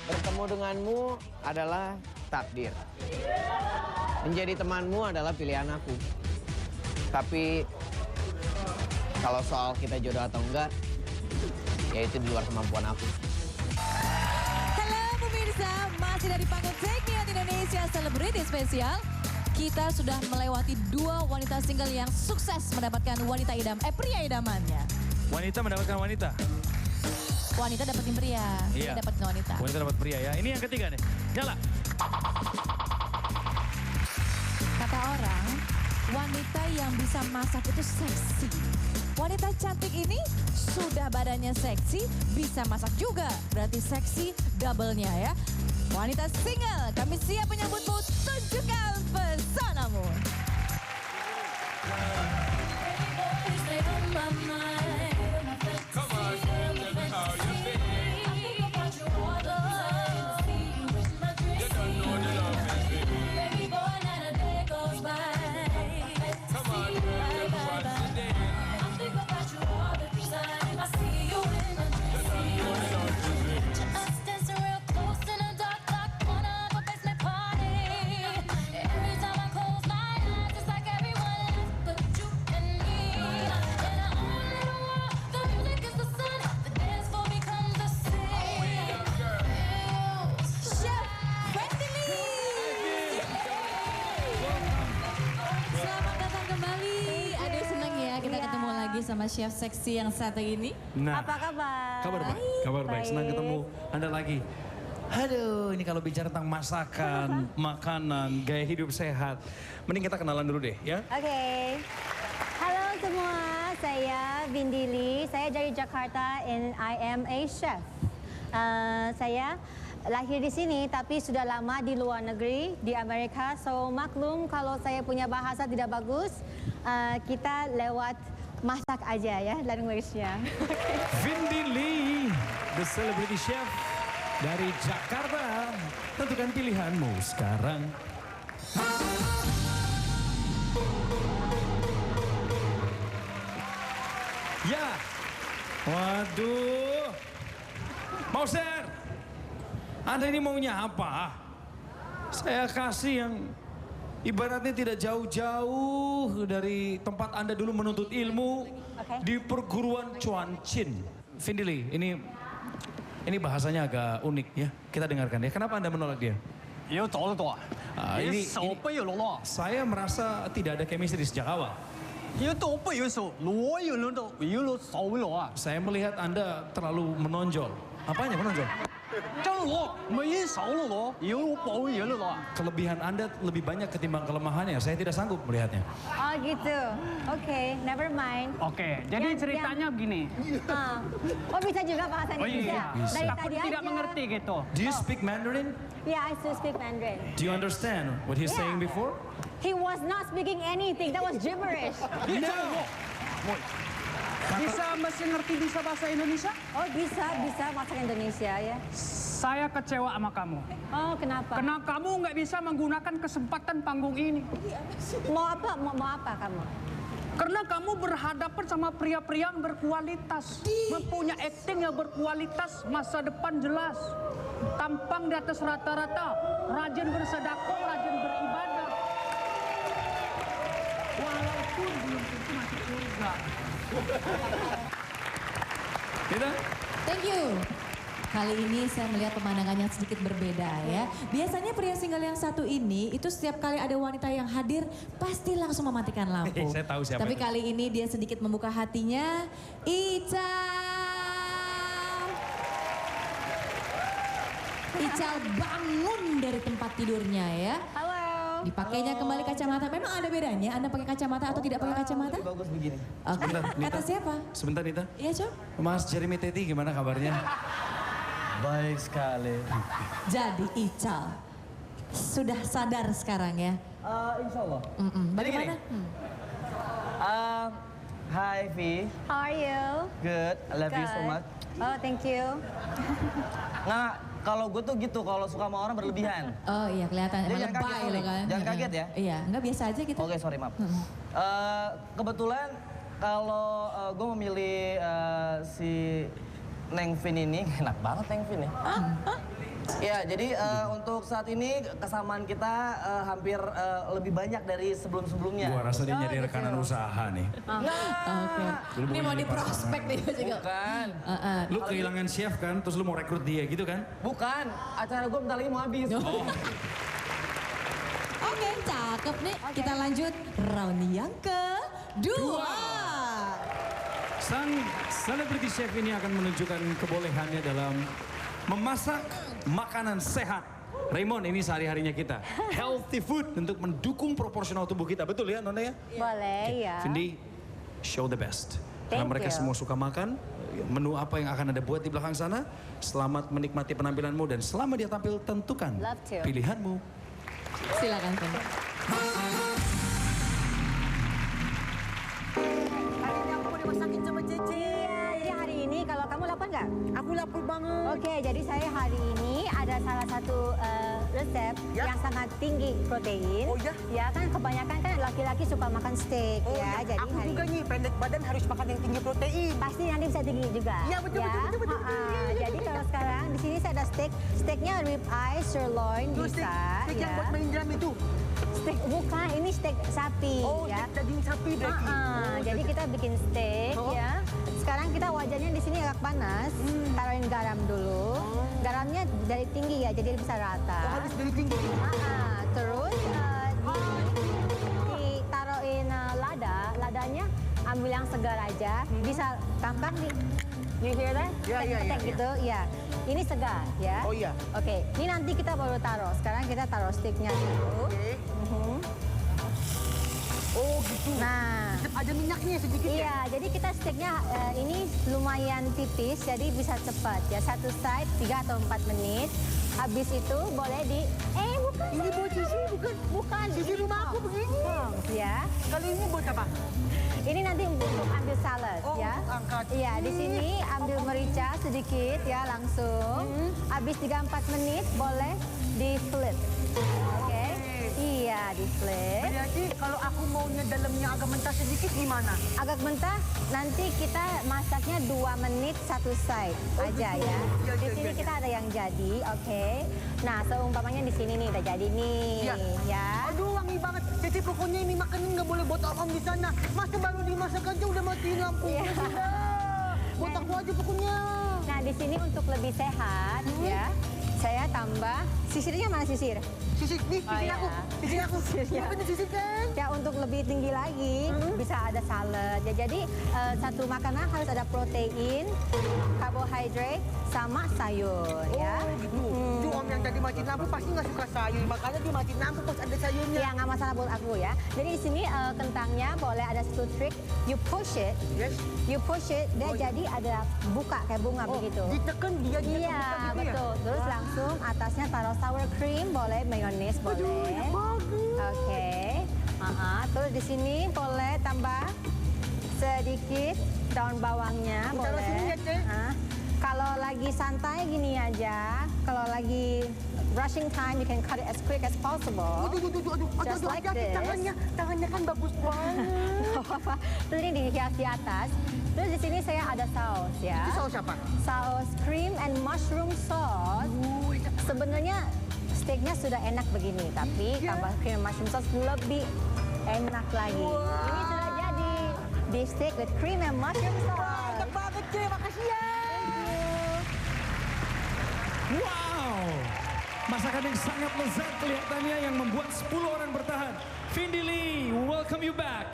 Bertemu denganmu adalah takdir. Menjadi temanmu adalah pilihan aku. Tapi kalau soal kita jodoh atau enggak, ya itu di luar kemampuan aku. Halo pemirsa, masih dari panggung Take Me Out Indonesia Celebrity Special. Kita sudah melewati 2 wanita single yang sukses mendapatkan pria idamannya. Wanita mendapatkan wanita. Wanita dapetin pria, Iya. pria dapetin wanita. Wanita dapat pria ya. Ini yang ketiga nih. Nyala. Kata orang, wanita yang bisa masak itu seksi. Wanita cantik ini sudah badannya seksi, bisa masak juga. Berarti seksi double-nya ya. Wanita single, kami siap menyambutmu, tunjukkan pesonamu. Sama chef seksi yang satu ini. Nah, apa kabar? Kabar baik. Senang ketemu Anda lagi. Aduh, ini kalau bicara tentang masakan, makanan, gaya hidup sehat. Mending kita kenalan dulu deh ya. Oke. Halo semua, saya Vindi Lee. Saya dari Jakarta and I am a chef. Saya lahir di sini tapi sudah lama di luar negeri, di Amerika. So maklum kalau saya punya bahasa tidak bagus, kita lewat masak aja ya language-nya. Vindi Lee, the celebrity chef dari Jakarta. Tentukan pilihanmu sekarang. Ya, waduh. Mauser, Anda ini maunya apa? Saya kasih yang Ibaratnya tidak jauh-jauh dari tempat Anda dulu menuntut ilmu di perguruan Chuan Chin. Vindili, ini bahasanya agak unik ya. Kita dengarkan ya. Kenapa Anda menolak dia? Saya merasa tidak ada chemistry sejak awal. Saya melihat Anda terlalu menonjol. Apanya menonjol? Kelebihan Anda lebih banyak ketimbang kelemahannya. Saya tidak sanggup melihatnya. Oh gitu. Oke, never mind. Oke, jadi ceritanya begini. Oh bisa juga bahasa Indonesia. Bisa. Dari Takut tadi tidak aja. mengerti gitu. Do you speak Mandarin? Yeah, I still speak Mandarin. Do you understand what he's saying before? He was not speaking anything. That was gibberish. Bisa masih ngerti bisa bahasa Indonesia? Oh bisa masak Indonesia ya. Saya kecewa sama kamu. Oh kenapa? Karena kamu nggak bisa menggunakan kesempatan panggung ini. Mau apa? Mau apa kamu? Karena kamu berhadapan sama pria-pria yang berkualitas. Mempunyai acting yang berkualitas, masa depan jelas. Tampang di atas rata-rata, rajin bersedekah, rajin beribadah. Walaupun belum tentu masuk surga. Kita? Thank you. Kali ini saya melihat pemandangannya sedikit berbeda ya. Biasanya pria single yang satu ini itu setiap kali ada wanita yang hadir pasti langsung mematikan lampu. Saya tahu siapa Tapi itu. kali ini dia sedikit membuka hatinya. Ical bangun dari tempat tidurnya ya. Halo. Dipakainya kembali kacamata. Memang ada bedanya Anda pakai kacamata atau tidak pakai kacamata? Bagus begini. Oke. Kata siapa? Sebentar Nita. Iya, Cok. Mas Jeremy Teti gimana kabarnya? Baik sekali. Jadi Ical sudah sadar sekarang ya? Insya Allah. Bagaimana? Hi Vi. How are you? Good. I love you so Good. much. Oh thank you. Nggak, kalau gue tuh gitu, kalau suka sama orang berlebihan. Oh iya kelihatan. Jadi Emang jangan kaget, lebay sorry. lo kan. Jangan kaget ya. Iya, enggak biasa aja gitu. Oke, sorry maaf. Kebetulan kalau gue memilih si Neng Vin ini, enak banget Neng Vin ya. Ya, jadi untuk saat ini kesamaan kita hampir lebih banyak dari sebelum-sebelumnya. Gua rasa dia nyari rekanan usaha nih. Oke. Ini mau diprospek nih juga. Bukan. Lu kehilangan chef kan, terus lu mau rekrut dia gitu kan? Bukan, acara gue bentar lagi mau habis. Oke, cakep nih. Kita lanjut round yang kedua. Sang selebriti chef ini akan menunjukkan kebolehannya dalam memasak makanan sehat. Raymond, ini sehari-harinya kita. Healthy food untuk mendukung proporsional tubuh kita. Betul ya, Nona ya? Boleh ya. Vindi, show the best. Karena Thank mereka you. semua suka makan. Menu apa yang akan Anda buat di belakang sana. Selamat menikmati penampilanmu dan selama dia tampil tentukan Love to. pilihanmu. Silakan, Vindi. Hari ini aku mau dimasakin sama Cece. Iya, jadi hari ini kalau kamu lapar nggak? Aku lapar banget. Oke, jadi saya hari ini ada salah satu resep yang sangat tinggi protein. Oh ya? Ya kan kebanyakan kan laki-laki suka makan steak Oh ya. ya, Jadi aku hari juga nih pendek badan harus makan yang tinggi protein. pasti nanti bisa tinggi juga. Iya, betul, ya? betul, betul, betul. Ha-ha. Iya, iya, Jadi iya. kalau sekarang di sini saya ada steak. Steaknya rib eye, sirloin Tuh, bisa. steak yang buat main drum itu. Steak bukan, ini steak sapi Oh, ya. daging sapi berarti. Jadi kita bikin steak ya. Sekarang kita wajannya di sini agak panas. Taruhin garam dulu. Garamnya dari tinggi ya, jadi bisa rata. Oh, harus dari tinggi. Terus ditaruhin lada. Ladanya ambil yang segar aja. Bisa gampang nih. You hear that? Ya, ya, ya, Ketek ya. gitu, ya. Ini segar ya. Oh iya. Oke, ini nanti kita baru taruh. Sekarang kita taruh steaknya dulu. Oke. Oh gitu. Nah, Ada minyaknya sedikit ya? iya, jadi kita steaknya ini lumayan tipis, jadi bisa cepat ya. Satu side 3 atau 4 menit. Habis itu boleh bukan. Ini buat Cici, bukan? Bukan. Di rumah aku begini. Ya. Kali ini buat apa? Ini nanti untuk ambil salad Oh, ya. untuk angkat. Iya, di sini ambil merica sedikit ya langsung. Habis 3-4 menit boleh di flip. Oke. Iya, Ya, di flip. Jadi kalau aku maunya dalamnya agak mentah sedikit gimana? Agak mentah, nanti kita masaknya 2 menit satu side aja ya. Di sini kita ada yang jadi, oke. Nah, seumpamanya di sini nih udah jadi nih, ya. Aduh, wangi banget. Cici pokoknya ini makanan nggak boleh buat om di sana. Masa baru dimasak aja udah matiin lampu. Buat aku aja pokoknya. Nah, di sini untuk lebih sehat, ya. Saya tambah, sisirnya mana sisir? Sisir, nih, sisir aku. Sisir aku. Sisirnya. Apa nih sisir kan? Ya, untuk lebih tinggi lagi, bisa ada salad. Ya, jadi satu makanan harus ada protein, karbohidrat, sama sayur, ya. Itu om yang tadi matiin lampu pasti nggak suka sayur. Makanya dia matiin lampu pas ada sayurnya. Ya, nggak masalah buat aku ya. Jadi di sini kentangnya boleh ada satu trik. You push it, dia jadi ada buka kayak bunga begitu. Ditekan dia Iya, gitu betul. ya? Terus langsung atasnya taruh sour cream, boleh mayones boleh. Oke. Terus di sini boleh tambah sedikit daun bawangnya Taruh boleh. sini ya, Cek. Kalau lagi santai gini aja, kalau lagi rushing time, you can cut it as quick as possible. Just like this. Tangannya kan bagus banget. Terus ini dihias di atas. Terus di sini saya ada saus ya. Itu saus apa? Saus cream and mushroom sauce. Sebenarnya steaknya sudah enak begini, tapi tambah cream and mushroom sauce lebih enak lagi. Ini sudah jadi beef steak with cream and mushroom sauce. Enak banget, Cek. Makasih ya. Wow, masakan yang sangat lezat kelihatannya yang membuat 10 orang bertahan. Vindi Lee, welcome you back.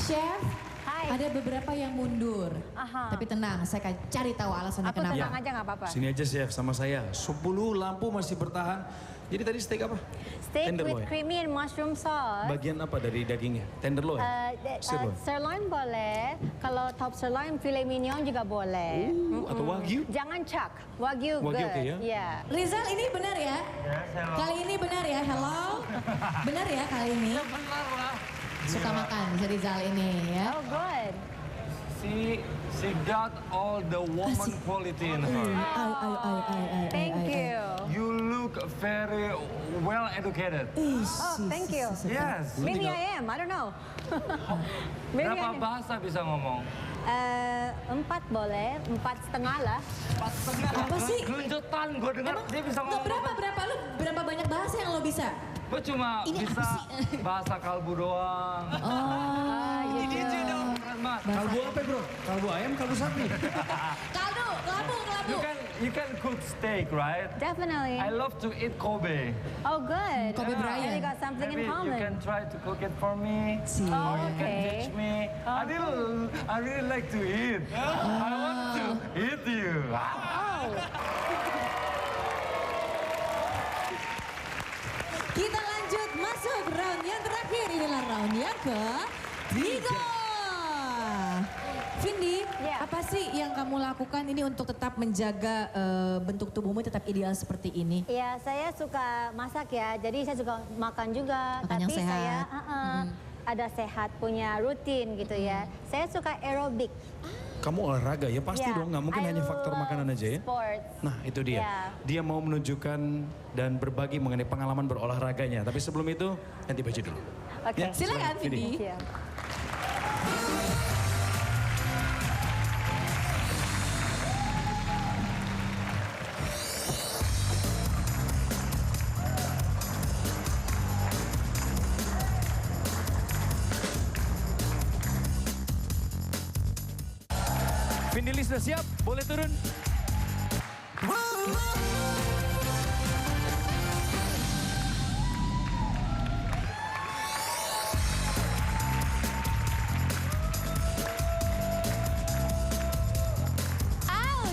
Chef, ada beberapa yang mundur. Tapi tenang, saya akan cari tahu alasannya kenapa. Tenang aja nggak apa-apa. Sini aja Chef sama saya, 10 lampu masih bertahan. Jadi tadi steak apa? Steak with Tenderloin. creamy and mushroom sauce. Bagian apa dari dagingnya? Tenderloin? Sirloin? Sirloin boleh, kalau top sirloin, filet mignon juga boleh. Atau wagyu? Jangan chuck, wagyu Wagyu good. oke ya? Iya. Rizal, ini benar ya? Kali ini benar ya? Hello? Benar ya kali ini? Suka makan si Rizal ini ya? Oh good. She got all the woman quality in her. Thank you. You look very well educated. Oh, thank you. Yes. Maybe I am, I don't know. Maybe Berapa I am. bahasa bisa ngomong? 4 boleh, 4,5 lah. 4,5? Apa sih? Gelunjutan, gue dengar dia bisa ngomong. Lu berapa banyak bahasa yang lo bisa? Gue cuma bisa bahasa kalbu doang. Oh, gitu. dong. Kalbu apa bro? Kalbu ayam, kalbu sapi? Kaldu, kelabu. You can cook steak, right? Definitely. I love to eat Kobe. Oh good. Kobe And Bryant. we got something Maybe in common. you can try to cook it for me. Or you can teach me. I really like to eat. I want to eat you. Kita lanjut masuk round yang terakhir. Inilah round yang ketiga. Vindi, apa sih yang kamu lakukan ini untuk tetap menjaga bentuk tubuhmu tetap ideal seperti ini? Ya, saya suka masak ya. Jadi saya suka makan juga. Makan yang tapi sehat. saya ada sehat, punya rutin gitu ya. Saya suka aerobik. Kamu olahraga ya pasti Yeah, dong, nggak mungkin I hanya faktor love makanan aja ya. sports. Nah itu dia, Yeah. dia mau menunjukkan dan berbagi mengenai pengalaman berolahraganya. Tapi sebelum itu ganti baju dulu. Oke. Silakan Vindi. Siap. Vindi Lee sudah siap? Boleh turun?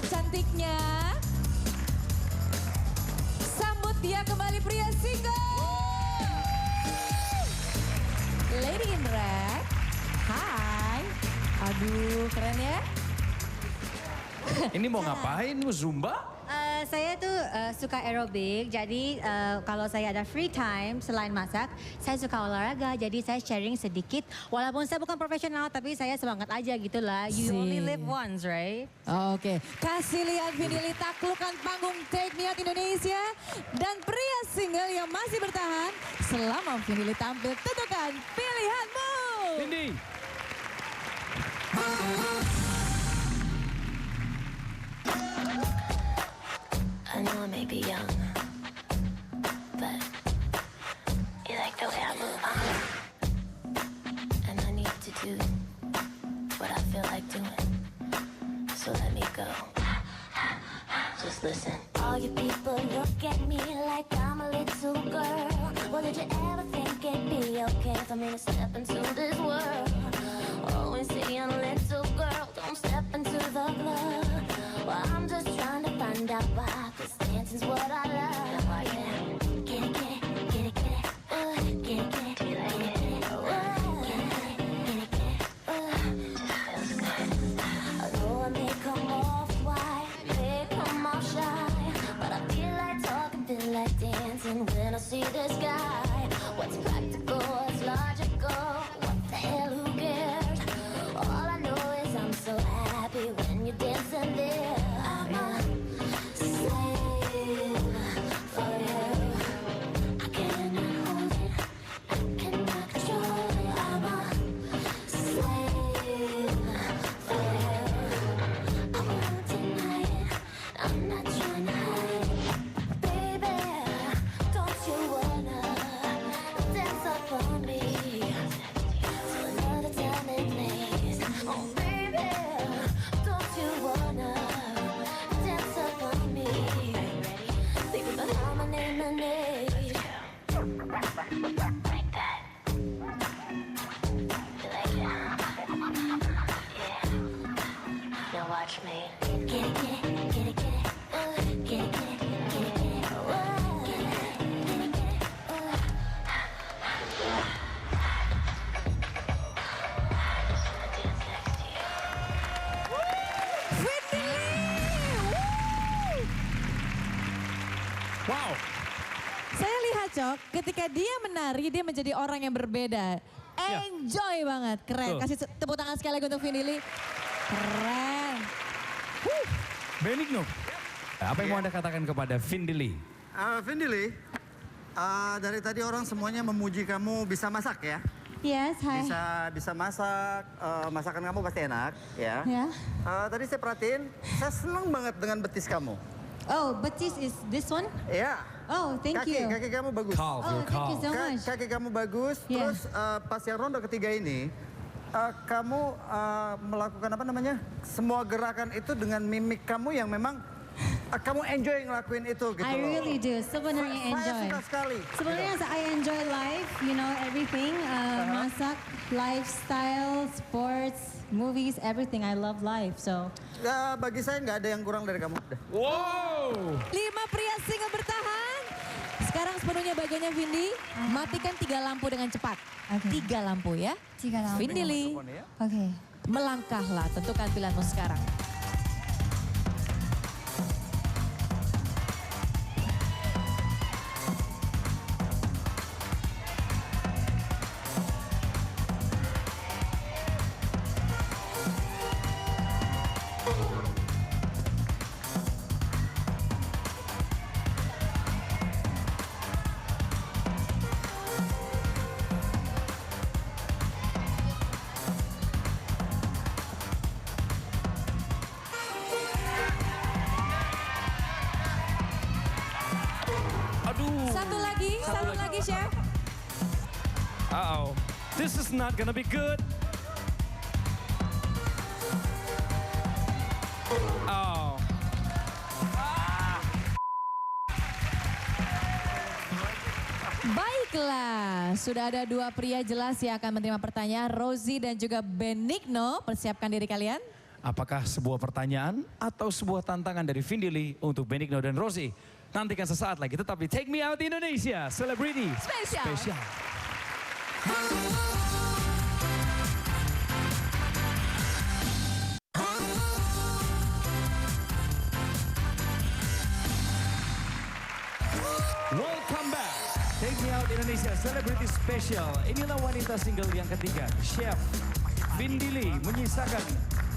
Cantiknya. Sambut dia kembali pria single. Lady in red. Hai. Aduh, keren ya. Ini mau ngapain? Mau Zumba? Saya tuh suka aerobik, jadi kalau saya ada free time selain masak, saya suka olahraga, jadi saya sharing sedikit. Walaupun saya bukan profesional, tapi saya semangat aja gitu lah. You only live once, right? Oke, kasih lihat Vindili taklukkan panggung Take Me Out Indonesia. Dan pria single yang masih bertahan, selama Vindili tampil, tentukan pilihanmu. Vindi. I know I may be young, but you like the way I move, and I need to do what I feel like doing, so let me go. Just listen. All you people look at me like I'm a little girl. Well, did you ever think it'd be okay for me to step into this world? Always saying, little girl, don't step into the club. Well, I'm just trying to find out why, 'cause dancing's what I love. Get it, get it, get it, get it, get it, get it, get it, get it, I know I may come off white, may come off shy, but I feel like talking, feel like dancing when I see this guy. What's practical, what's logical, what the hell, who cares? All I know is I'm so happy when you're dancing there. I'm a slave for you. I cannot hold it, I cannot control it. I'm a slave for you. I won't deny it, I'm not trying to hide it. Baby, don't you wanna dance up on me till another time and place? Oh baby, don't you wanna dance up on me? Baby, but I'm a name and age. Like that. You like it, huh? Yeah. Now watch me. Get it, get it, get it, get it. Get it, get it, get it, get it. Get it, get it, get it. Wow. Saya lihat, Cok, ketika dia menari, dia menjadi orang yang berbeda. Enjoy banget, keren. Betul. Kasih tepuk tangan sekali lagi untuk Vindili. Keren. Benigno, apa yang mau Anda katakan kepada Vindili? Vindili, dari tadi orang semuanya memuji kamu bisa masak ya? Yes, hi. Bisa masak, masakan kamu pasti enak ya. Ya. Tadi saya perhatiin, saya senang banget dengan betis kamu. Oh, betis is this one? Ya. Oh, thank you. Kaki kamu bagus. Calf, your thank you so calf. much. Kaki kamu bagus, Yeah. terus pas yang ronde ketiga ini, kamu melakukan apa namanya? Semua gerakan itu dengan mimik kamu yang memang kamu enjoy ngelakuin itu gitu I loh. really do. Sebenarnya Saya enjoy. suka sekali. Sebenarnya I enjoy life, you know, everything. Masak, lifestyle, sports, movies, everything. I love life, so. Ya, bagi saya nggak ada yang kurang dari kamu. Wow. 5 pria single bertahan. Sekarang sepenuhnya bagiannya Vindi. Matikan 3 lampu dengan cepat. 3 lampu ya. 3 lampu. Vindili, Oke. melangkahlah. Tentukan pilihanmu sekarang. Satu lagi, Chef. Uh-oh. This is not gonna be good. Oh. Baiklah, sudah ada 2 pria jelas yang akan menerima pertanyaan. Rosie dan juga Benigno, persiapkan diri kalian. Apakah sebuah pertanyaan atau sebuah tantangan dari Vindili untuk Benigno dan Rosie? Nantikan sesaat lagi, tetap di Take Me Out Indonesia, Celebrity Spesial. Selebriti spesial, inilah wanita single yang ketiga, Chef Vindi Lee menyisakan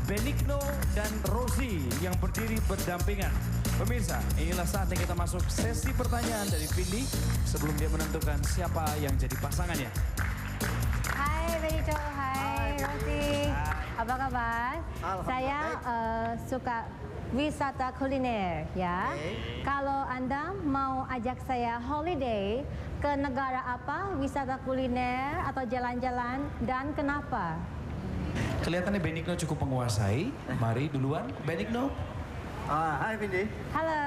Benigno dan Rosie yang berdiri berdampingan. Pemirsa, inilah saatnya kita masuk sesi pertanyaan dari Vindi sebelum dia menentukan siapa yang jadi pasangannya. Hai Benito, hai Rosie. Apa kabar? Saya suka wisata kuliner ya. Kalau Anda mau ajak saya holiday ke negara apa, wisata kuliner atau jalan-jalan dan kenapa? Kelihatannya Benigno cukup menguasai. Mari duluan, Benigno. Hai Vindi. Halo.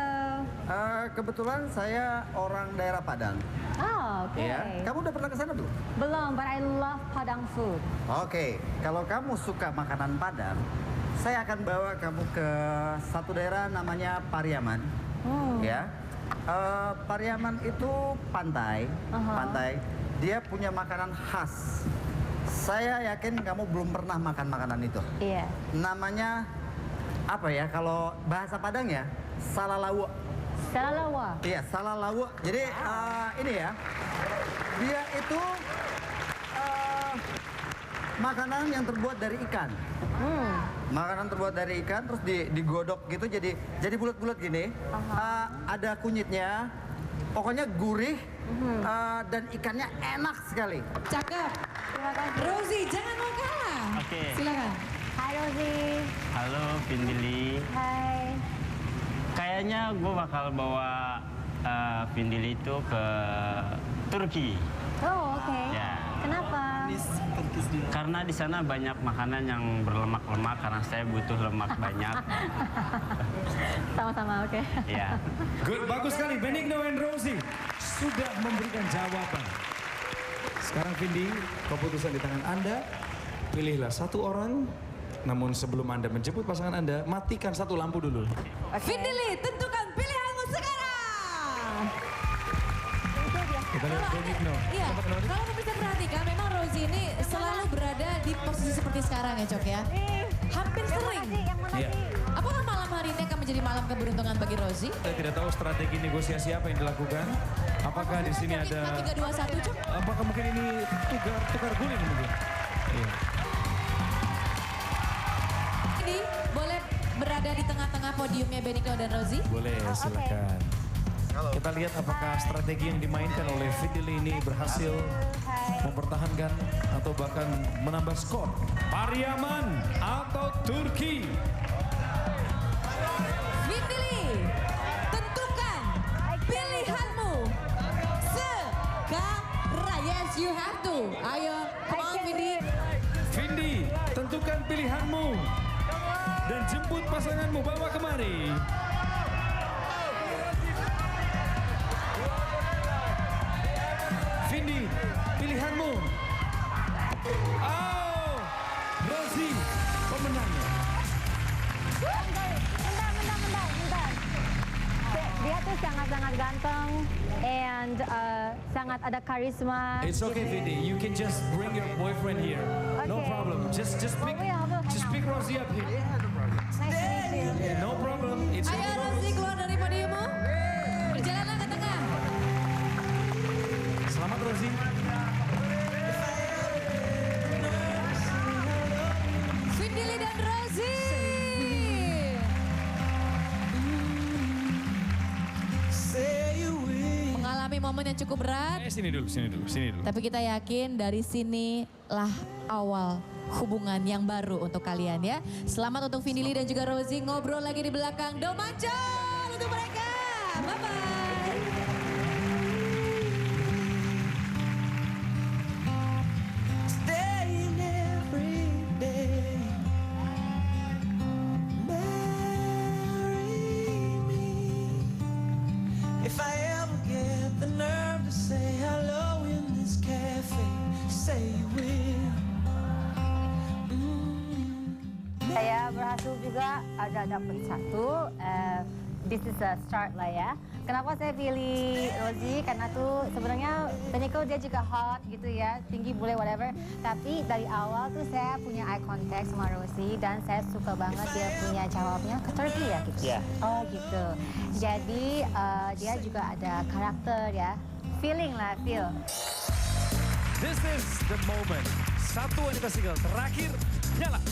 Kebetulan saya orang daerah Padang. Oh, oke. Ya. Kamu udah pernah ke sana belum? Belum, but I love Padang food. Oke, kalau kamu suka makanan Padang, saya akan bawa kamu ke satu daerah namanya Pariaman. Ya. Pariaman itu pantai, Dia punya makanan khas. Saya yakin kamu belum pernah makan makanan itu. Iya. Namanya apa ya? Kalau bahasa Padang ya, salalawa. Salalawa. Iya, salalawa. Jadi ini ya, dia itu makanan yang terbuat dari ikan. Makanan terbuat dari ikan, terus digodok gitu jadi bulat-bulat gini. Ada kunyitnya, pokoknya gurih dan ikannya enak sekali. Cakep. Terima kasih. Rosie, jangan mau kalah. Oke. Silakan. Hai Rosie. Halo Vindi Lee. Hai. Kayaknya gue bakal bawa Vindi Lee itu ke Turki. Oh, oke. Ya. Kenapa? Karena di sana banyak makanan yang berlemak-lemak karena saya butuh lemak banyak. Sama-sama, oke. Ya. Good, bagus sekali. Benigno and Rosie sudah memberikan jawaban. Sekarang Vindi, keputusan di tangan Anda. Pilihlah satu orang. Namun sebelum Anda menjemput pasangan Anda, matikan satu lampu dulu. Vindi Lee, tentukan pilihanmu sekarang. Kita lihat Benigno. Iya, kalau bisa perhatikan memang Rosie ini selalu berada di posisi seperti sekarang ya Cok ya. Hampir sering. Iya. Apakah malam hari ini akan menjadi malam keberuntungan bagi Rosie? Saya tidak tahu strategi negosiasi apa yang dilakukan. Apakah di sini ada? 3, 2, 1 Cok. Apakah mungkin ini tukar guling mungkin? Iya. Ini boleh berada di tengah-tengah podiumnya Benigno dan Rosie? Boleh, silakan. Kita lihat apakah strategi yang dimainkan oleh Vindi Lee ini berhasil mempertahankan atau bahkan menambah skor. Pariaman atau Turki? Vindi Lee, tentukan pilihanmu sekarang. Yes, you have to. Ayo, come on Vindi. Vindi, tentukan pilihanmu dan jemput pasanganmu, bawa kemari. Vindi, pilihanmu. Oh, Rosie, pemenangnya. Bentar. Dia tuh sangat-sangat ganteng and sangat ada karisma. It's okay, Vindi. You can just bring your boyfriend here. No problem. Just pick Rosie up here. No problem. It's Ayo Rosie keluar dari podiummu. Berjalanlah ke tengah. Selamat Rosie. Vindi Lee dan Rosie. Mengalami momen yang cukup berat. Sini dulu. Tapi kita yakin dari sinilah awal hubungan yang baru untuk kalian ya. Selamat untuk Vindi Lee dan juga Rosie. Ngobrol lagi di belakang. Domancol untuk mereka. Bye-bye. Staying every day. Marry me. If I ever get the nerve to say hello in this cafe, say you will. Saya berhasil juga ada dapat satu. This is a start lah ya. Kenapa saya pilih Rosie? Karena tuh sebenarnya Benigno dia juga hot gitu ya, tinggi boleh whatever. Tapi dari awal tuh saya punya eye contact sama Rosie dan saya suka banget dia punya jawabnya ke Turki ya gitu. Iya. Oh gitu. Jadi dia juga ada karakter ya, feeling lah, feel. This is the moment. Satu wanita single terakhir, nyala.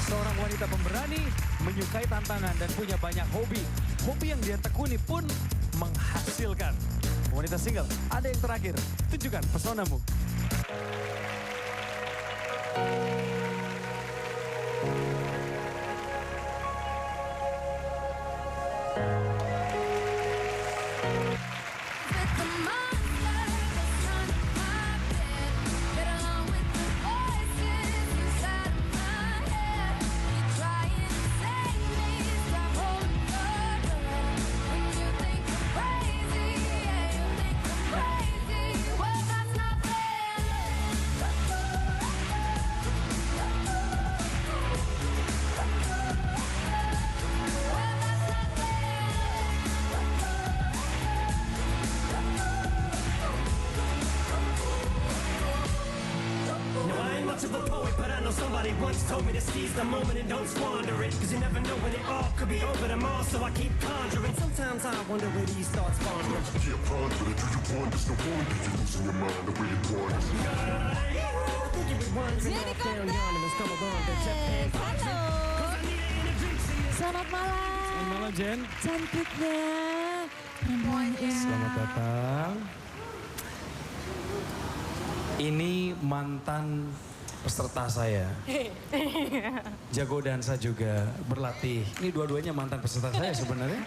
Seorang wanita pemberani, menyukai tantangan dan punya banyak hobi. Hobi yang dia tekuni pun menghasilkan. Wanita single, ada yang terakhir. Tunjukkan pesonamu. Somebody once told me to seize the moment and don't squander it. Cause you never know when it all could be over tomorrow. So I keep conjuring. Sometimes I wonder where these thoughts spawn from. Yeah, ponder it. Do you wonder? Still wonder you losing your mind the way you want it. I think you would wonder off down yonder and stumble on the jet and Selamat malam. Selamat malam, Jen. Cantiknya perempuannya. Selamat datang. Ini mantan peserta saya. Jago dansa juga, berlatih. Ini dua-duanya mantan peserta saya sebenarnya.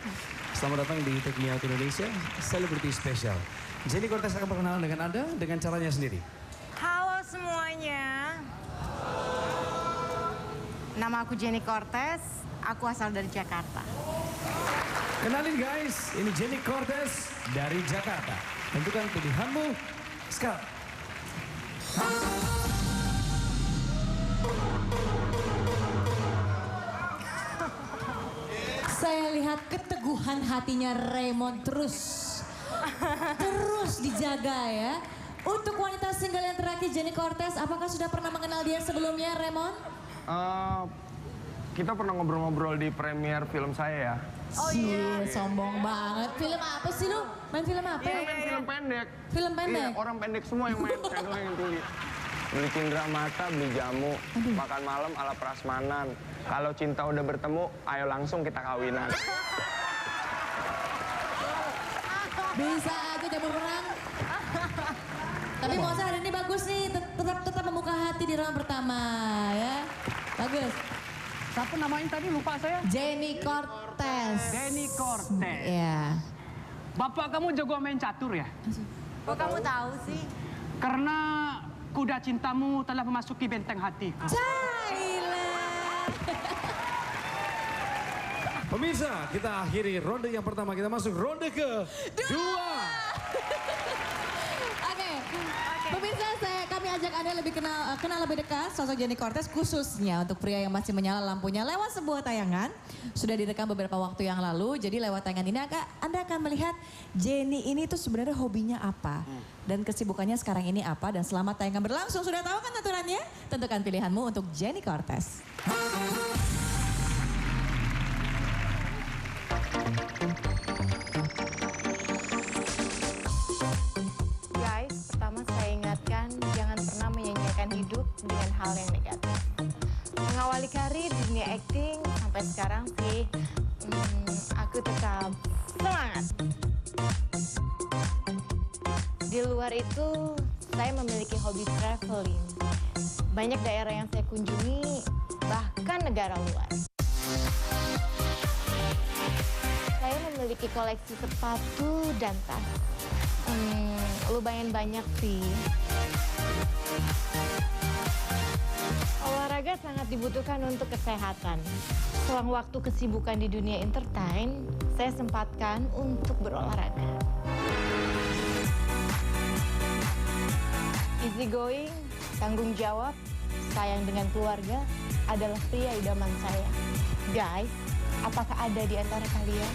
Selamat datang di Take Me Out Indonesia, Celebrity Special. Jenny Cortez akan perkenalan dengan Anda dengan caranya sendiri. Halo semuanya. Nama aku Jenny Cortez, aku asal dari Jakarta. Kenalin guys, ini Jenny Cortez dari Jakarta. Tentukan pilihanmu sekarang. Saya lihat keteguhan hatinya Raymond terus dijaga ya. Untuk wanita single yang terakhir Jenny Cortez, apakah sudah pernah mengenal dia sebelumnya, Raymond? Kita pernah ngobrol-ngobrol di premier film saya ya. Oh iya, sombong banget. Film apa sih lu? Main film apa? Iya, main film pendek. Film pendek? Iya, orang pendek semua yang main, saya doang yang tuli. Beli cindera mata, beli jamu, makan malam ala prasmanan. Kalau cinta udah bertemu, ayo langsung kita kawinan. Bisa aja jamur perang. Tapi Moza hari ini bagus nih, tetap membuka hati di round pertama ya. Bagus. Siapa namanya tadi lupa saya? Jenny Cortez. Jenny Cortez. Iya. Bapak kamu jago main catur ya? Kok kamu tahu sih? Karena kuda cintamu telah memasuki benteng hatiku. Pemirsa, kita akhiri ronde yang pertama. Kita masuk ronde kedua. Oke. Pemirsa, kami ajak Anda lebih kenal lebih dekat sosok Jenny Cortez, khususnya untuk pria yang masih menyala lampunya lewat sebuah tayangan. Sudah direkam beberapa waktu yang lalu, jadi lewat tayangan ini Anda akan melihat Jenny ini tuh sebenarnya hobinya apa. Dan kesibukannya sekarang ini apa, dan selama tayangan berlangsung, sudah tahu kan aturannya? Tentukan pilihanmu untuk Jenny Cortez. Guys, pertama saya ingatkan jangan pernah menyanyiakan hidup dengan hal yang negatif. Mengawali karir di dunia acting sampai sekarang sih, aku tetap semangat. Di luar itu, saya memiliki hobi traveling. Banyak daerah yang saya kunjungi, bahkan negara luar. Saya memiliki koleksi sepatu dan tas. Lumayan banyak sih. Olahraga sangat dibutuhkan untuk kesehatan. Selang waktu kesibukan di dunia entertain, saya sempatkan untuk berolahraga. Easy going, tanggung jawab, sayang dengan keluarga adalah pria idaman saya. Guys, apakah ada di antara kalian?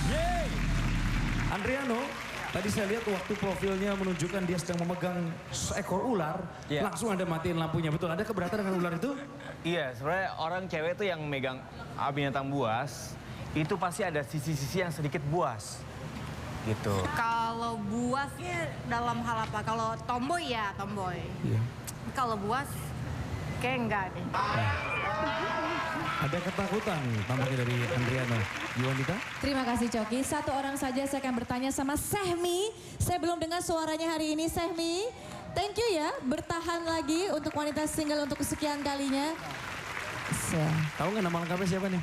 Yeay! Andriano, tadi saya lihat waktu profilnya menunjukkan dia sedang memegang seekor ular, langsung Anda matiin lampunya. Betul, Anda keberatan dengan ular itu? Iya, sebenarnya orang cewek tuh yang megang binatang buas, itu pasti ada sisi-sisi yang sedikit buas. Gitu. Kalau Kalau buasnya dalam hal apa? Kalau tomboy ya tomboy. Iya. Kalau buas, kayak enggak deh. Ada ketakutan tampaknya dari Andriano. Yuanita? Terima kasih Coki. Satu orang saja saya akan bertanya sama Sehmi. Saya belum dengar suaranya hari ini Sehmi. Thank you ya, bertahan lagi untuk wanita single untuk kesekian kalinya. Tahu nggak nama lengkapnya siapa nih?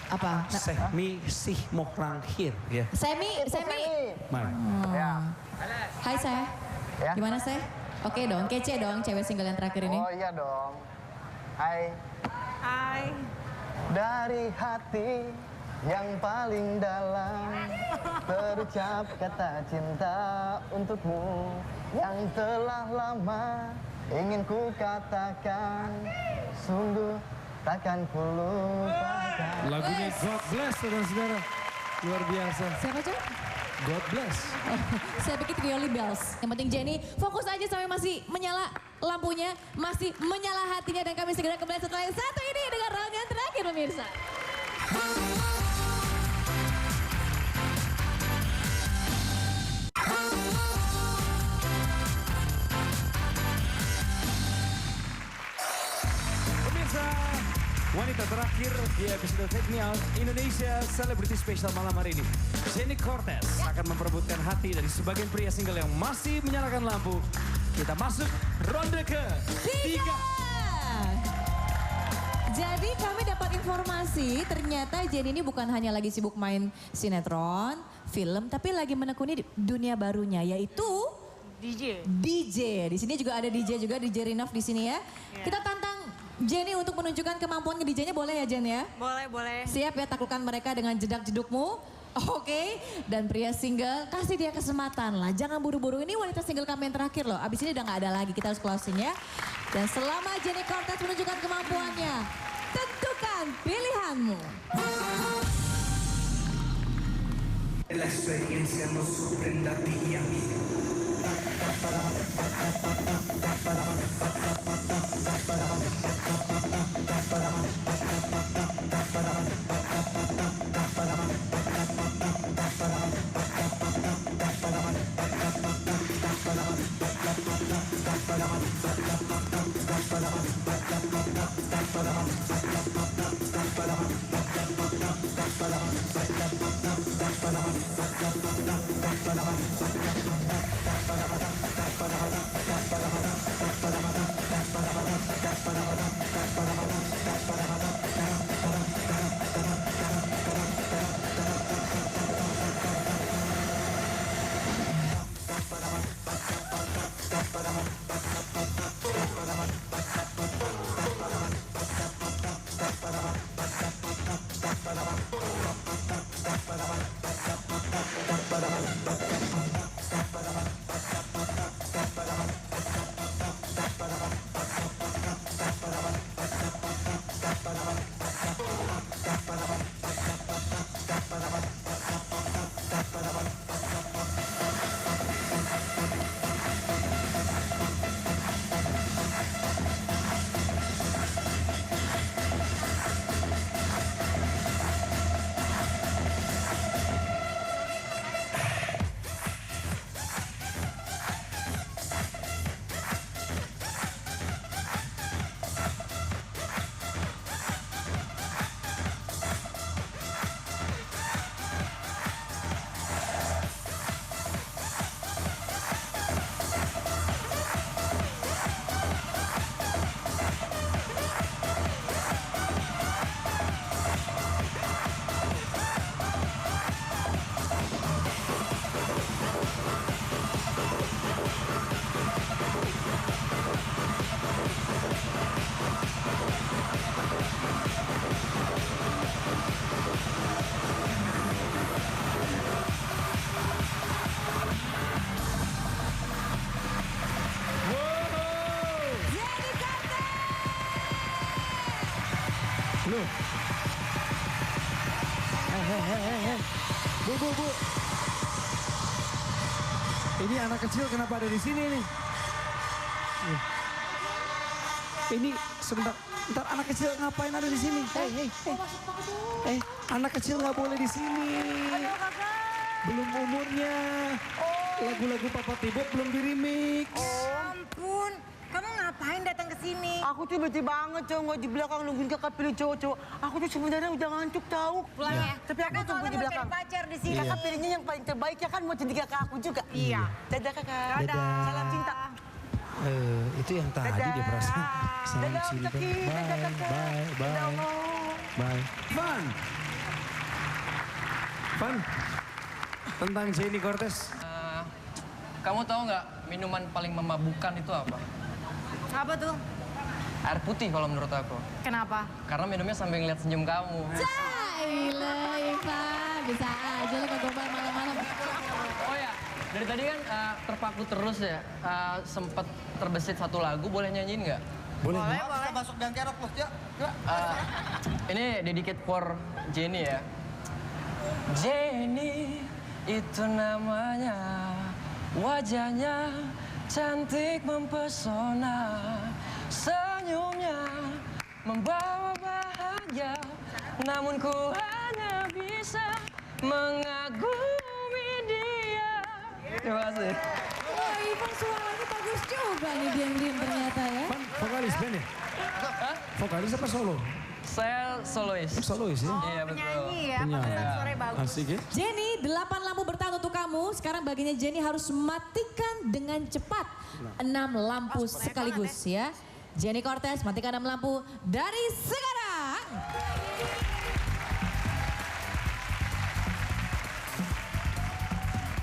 Apa? Sehmi Sihmoranghir. Ya. Sehmi. Mana? Hai Seh. Ya. Gimana Seh? Oke dong, kece dong cewek single yang terakhir ini. Oh iya dong. Hai. Hai. Dari hati yang paling dalam terucap kata cinta untukmu yang telah lama ingin ku katakan sungguh takkan ku lupakan. Lagunya God Bless saudara-saudara. Luar biasa. Siapa Cok? God Bless. Oh, saya pikir Trioli Bells. Yang penting Jenny fokus aja sampai masih menyala lampunya, masih menyala hatinya dan kami segera kembali setelah yang satu ini dengan round yang terakhir pemirsa. Pemirsa, wanita terakhir di episode Take Me Out Indonesia Celebrity Special malam hari ini. Jenny Cortez akan memperebutkan hati dari sebagian pria single yang masih menyalakan lampu. Kita masuk ronde ke-3. Jadi kami dapat informasi ternyata Jenny ini bukan hanya lagi sibuk main sinetron, film, tapi lagi menekuni dunia barunya yaitu DJ. DJ. Di sini juga ada DJ Rinaf di sini ya. Kita tantang Jenny untuk menunjukkan kemampuan DJ-nya boleh ya Jen ya? Boleh. Siap ya taklukkan mereka dengan jedak-jedukmu. Oke. Dan pria single kasih dia kesempatan lah. Jangan buru-buru, ini wanita single kami yang terakhir loh. Abis ini udah gak ada lagi, kita harus closing ya. Dan selama Jenny Cortez menunjukkan kemampuannya, tentukan pilihanmu. La experiencia nos sorprenda a ti y a mí. Loh. Bu. Ini anak kecil kenapa ada di sini nih? Ini sebentar, anak kecil ngapain ada di sini? Anak kecil nggak boleh di sini. Belum umurnya. lagu-lagu Papa Tibo belum di-remix. Oh ampun, kamu ngapain datang ke sini? Aku tuh bete banget cowok di belakang nungguin kakak pilih cowok-cowok. Aku tuh sebenarnya udah ngantuk tahu. Pulang ya. Tapi aku tunggu di belakang. Pacar di sini. Kakak pilihnya yang paling terbaik ya kan mau jadi kakak aku juga. Iya. Dadah kakak. Dadah. Salam cinta. Itu yang tadi dia perasaan. Salam cinta. Bye. Van, tentang Jenny Cortez. Kamu tahu nggak minuman paling memabukkan itu apa? Apa tuh? Air putih kalau menurut aku. Kenapa? Karena minumnya sambil ngeliat senyum kamu. Gila, Ivan. Bisa aja lo kegombal malam-malam. Oh ya, dari tadi kan terpaku terus ya. Sempet terbesit satu lagu, boleh nyanyiin nggak? Boleh. Bisa masuk dan kerok loh, ya. Ini dedicate for Jenny ya. Jenny itu namanya, wajahnya cantik mempesona, senyumnya membawa bahagia, namun ku hanya bisa mengagumi dia. Terima kasih. Wah, Ivan suaranya bagus juga nih diam-diam ternyata ya. Van, vokalis band ya? Vokalis apa solo? Saya solois. Solois ya? Iya betul. Penyanyi ya, pantesan suaranya bagus. Asik ya? Jenny, 8 lampu bertahan untuk kamu. Sekarang baginya Jenny harus matikan dengan cepat 6 lampu sekaligus ya. Jenny Cortez matikan 6 lampu dari sekarang.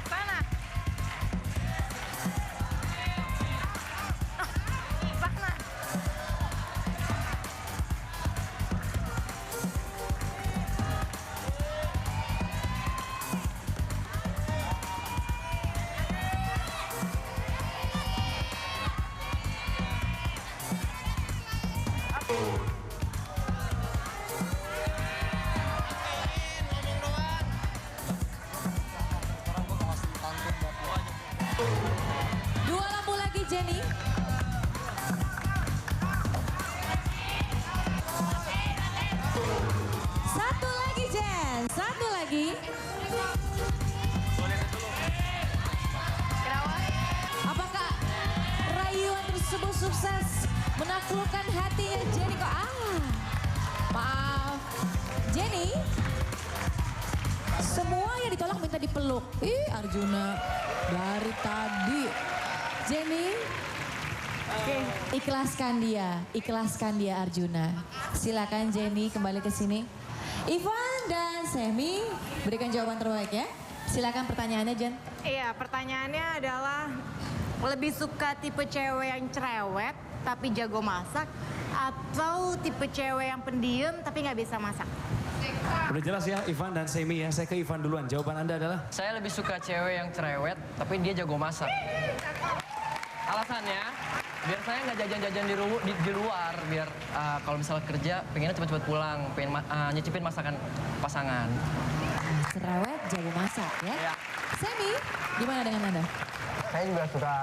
Sana. Sana. Dua lampu lagi Jenny. Satu lagi Jen, satu lagi. Apakah rayuan tersebut sukses menaklukkan hatinya Jenny kok? Maaf. Jenny, semua yang ditolak minta dipeluk. Ih Arjuna, dari tadi. Jenny, ikhlaskan dia Arjuna. Silakan Jenny kembali ke sini. Ivan dan Semi berikan jawaban terbaik ya. Silakan pertanyaannya Jen. Iya, pertanyaannya adalah lebih suka tipe cewek yang cerewet tapi jago masak atau tipe cewek yang pendiam tapi nggak bisa masak? Udah jelas ya Ivan dan Semi ya. Saya ke Ivan duluan. Jawaban Anda adalah? Saya lebih suka cewek yang cerewet, tapi dia jago masak. Alasannya, biar saya nggak jajan-jajan di luar, biar kalau misalnya kerja, pengennya cepet-cepet pulang, pengen nyicipin masakan pasangan. Cerewet, jago masak ya. Semi, gimana dengan Anda? Saya juga suka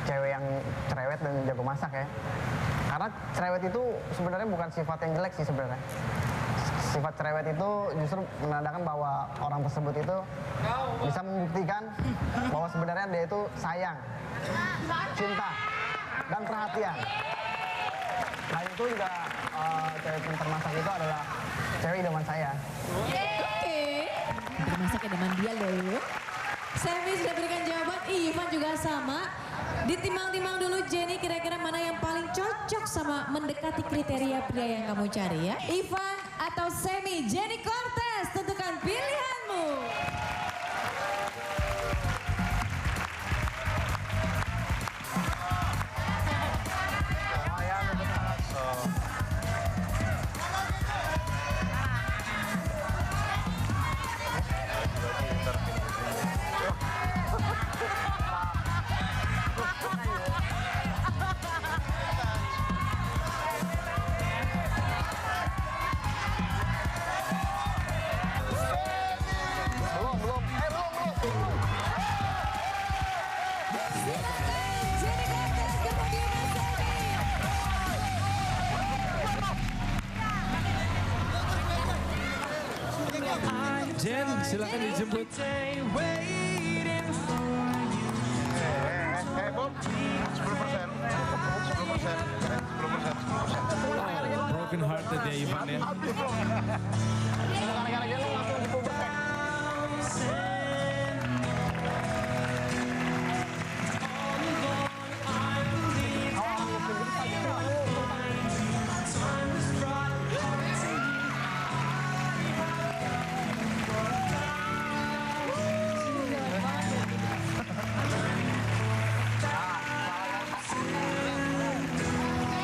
cewek yang cerewet dan jago masak ya. Karena cerewet itu sebenarnya bukan sifat yang jelek sih sebenarnya. Sifat cerewet itu justru menandakan bahwa orang tersebut itu bisa membuktikan bahwa sebenarnya dia itu sayang, cinta, dan perhatian. Nah itu juga cewek pintar masak itu adalah cewek idaman saya. Oke. Pintar masak idaman dia loh. Semi sudah berikan jawaban, Ivan juga sama. Ditimbang-timbang dulu Jenny kira-kira mana yang paling cocok sama mendekati kriteria pria yang kamu cari ya. Ivan atau Semi, Jenny Cortez tentukan pilihanmu. Jen, silakan dijemput. Waiting for you. broken hearted ya Ivan ya. Gara-gara dia lo langsung di pubertek.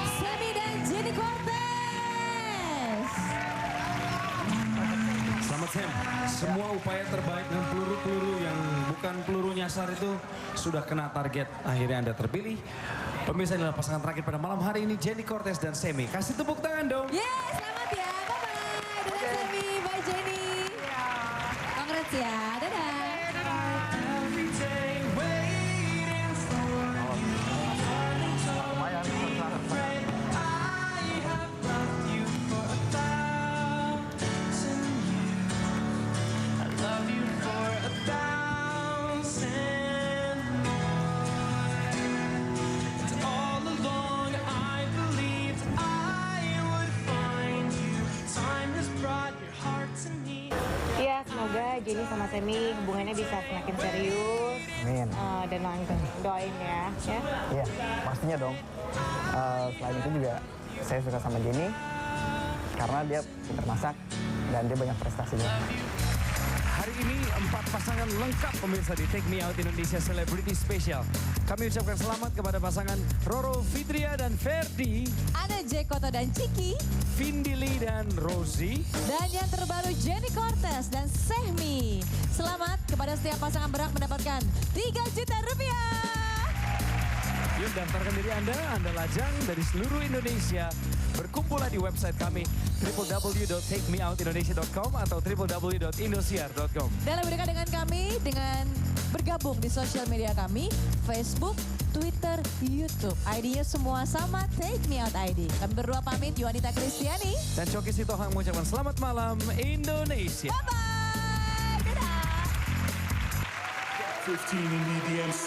Semi dan Jenny Cortez. Selamat Sam, semua upaya terbaik dan peluru-peluru yang bukan peluru nyasar itu sudah kena target. Akhirnya Anda terpilih. Pemirsa inilah pasangan terakhir pada malam hari ini, Jenny Cortez dan Semi. Kasih tepuk tangan dong. Yes, selamat ya. Bye-bye. Dadah Semi, bye Jenny. Congrats ya, dadah. Iya, semoga Jenny sama Semi hubungannya bisa semakin serius. Amin. Dan langgeng. Doain ya. Iya, pastinya dong. Selain itu juga saya suka sama Jenny karena dia pintar masak dan dia banyak prestasinya. Hari ini 4 pasangan lengkap pemirsa di Take Me Out Indonesia Celebrity Special. Kami ucapkan selamat kepada pasangan Roro Fitria dan Ferdi, Ana J. Koto dan Ciki, Vindili dan Rosie, dan yang terbaru Jenny Cortez dan Sehmi. Selamat kepada setiap pasangan berhak mendapatkan 3 juta rupiah. Yuk daftarkan diri Anda lajang dari seluruh Indonesia. Berkumpullah di website kami www.takemeoutindonesia.com atau www.indosiar.com. Dan lebih dekat dengan kami dengan bergabung di sosial media kami, Facebook, Twitter, YouTube. ID-nya semua sama, Take Me Out ID. Kami berdua pamit, Yuanita Kristiani. Dan Coki Sitohang mengucapkan selamat malam Indonesia. Bye-bye. Dadah. 15 in the DMC.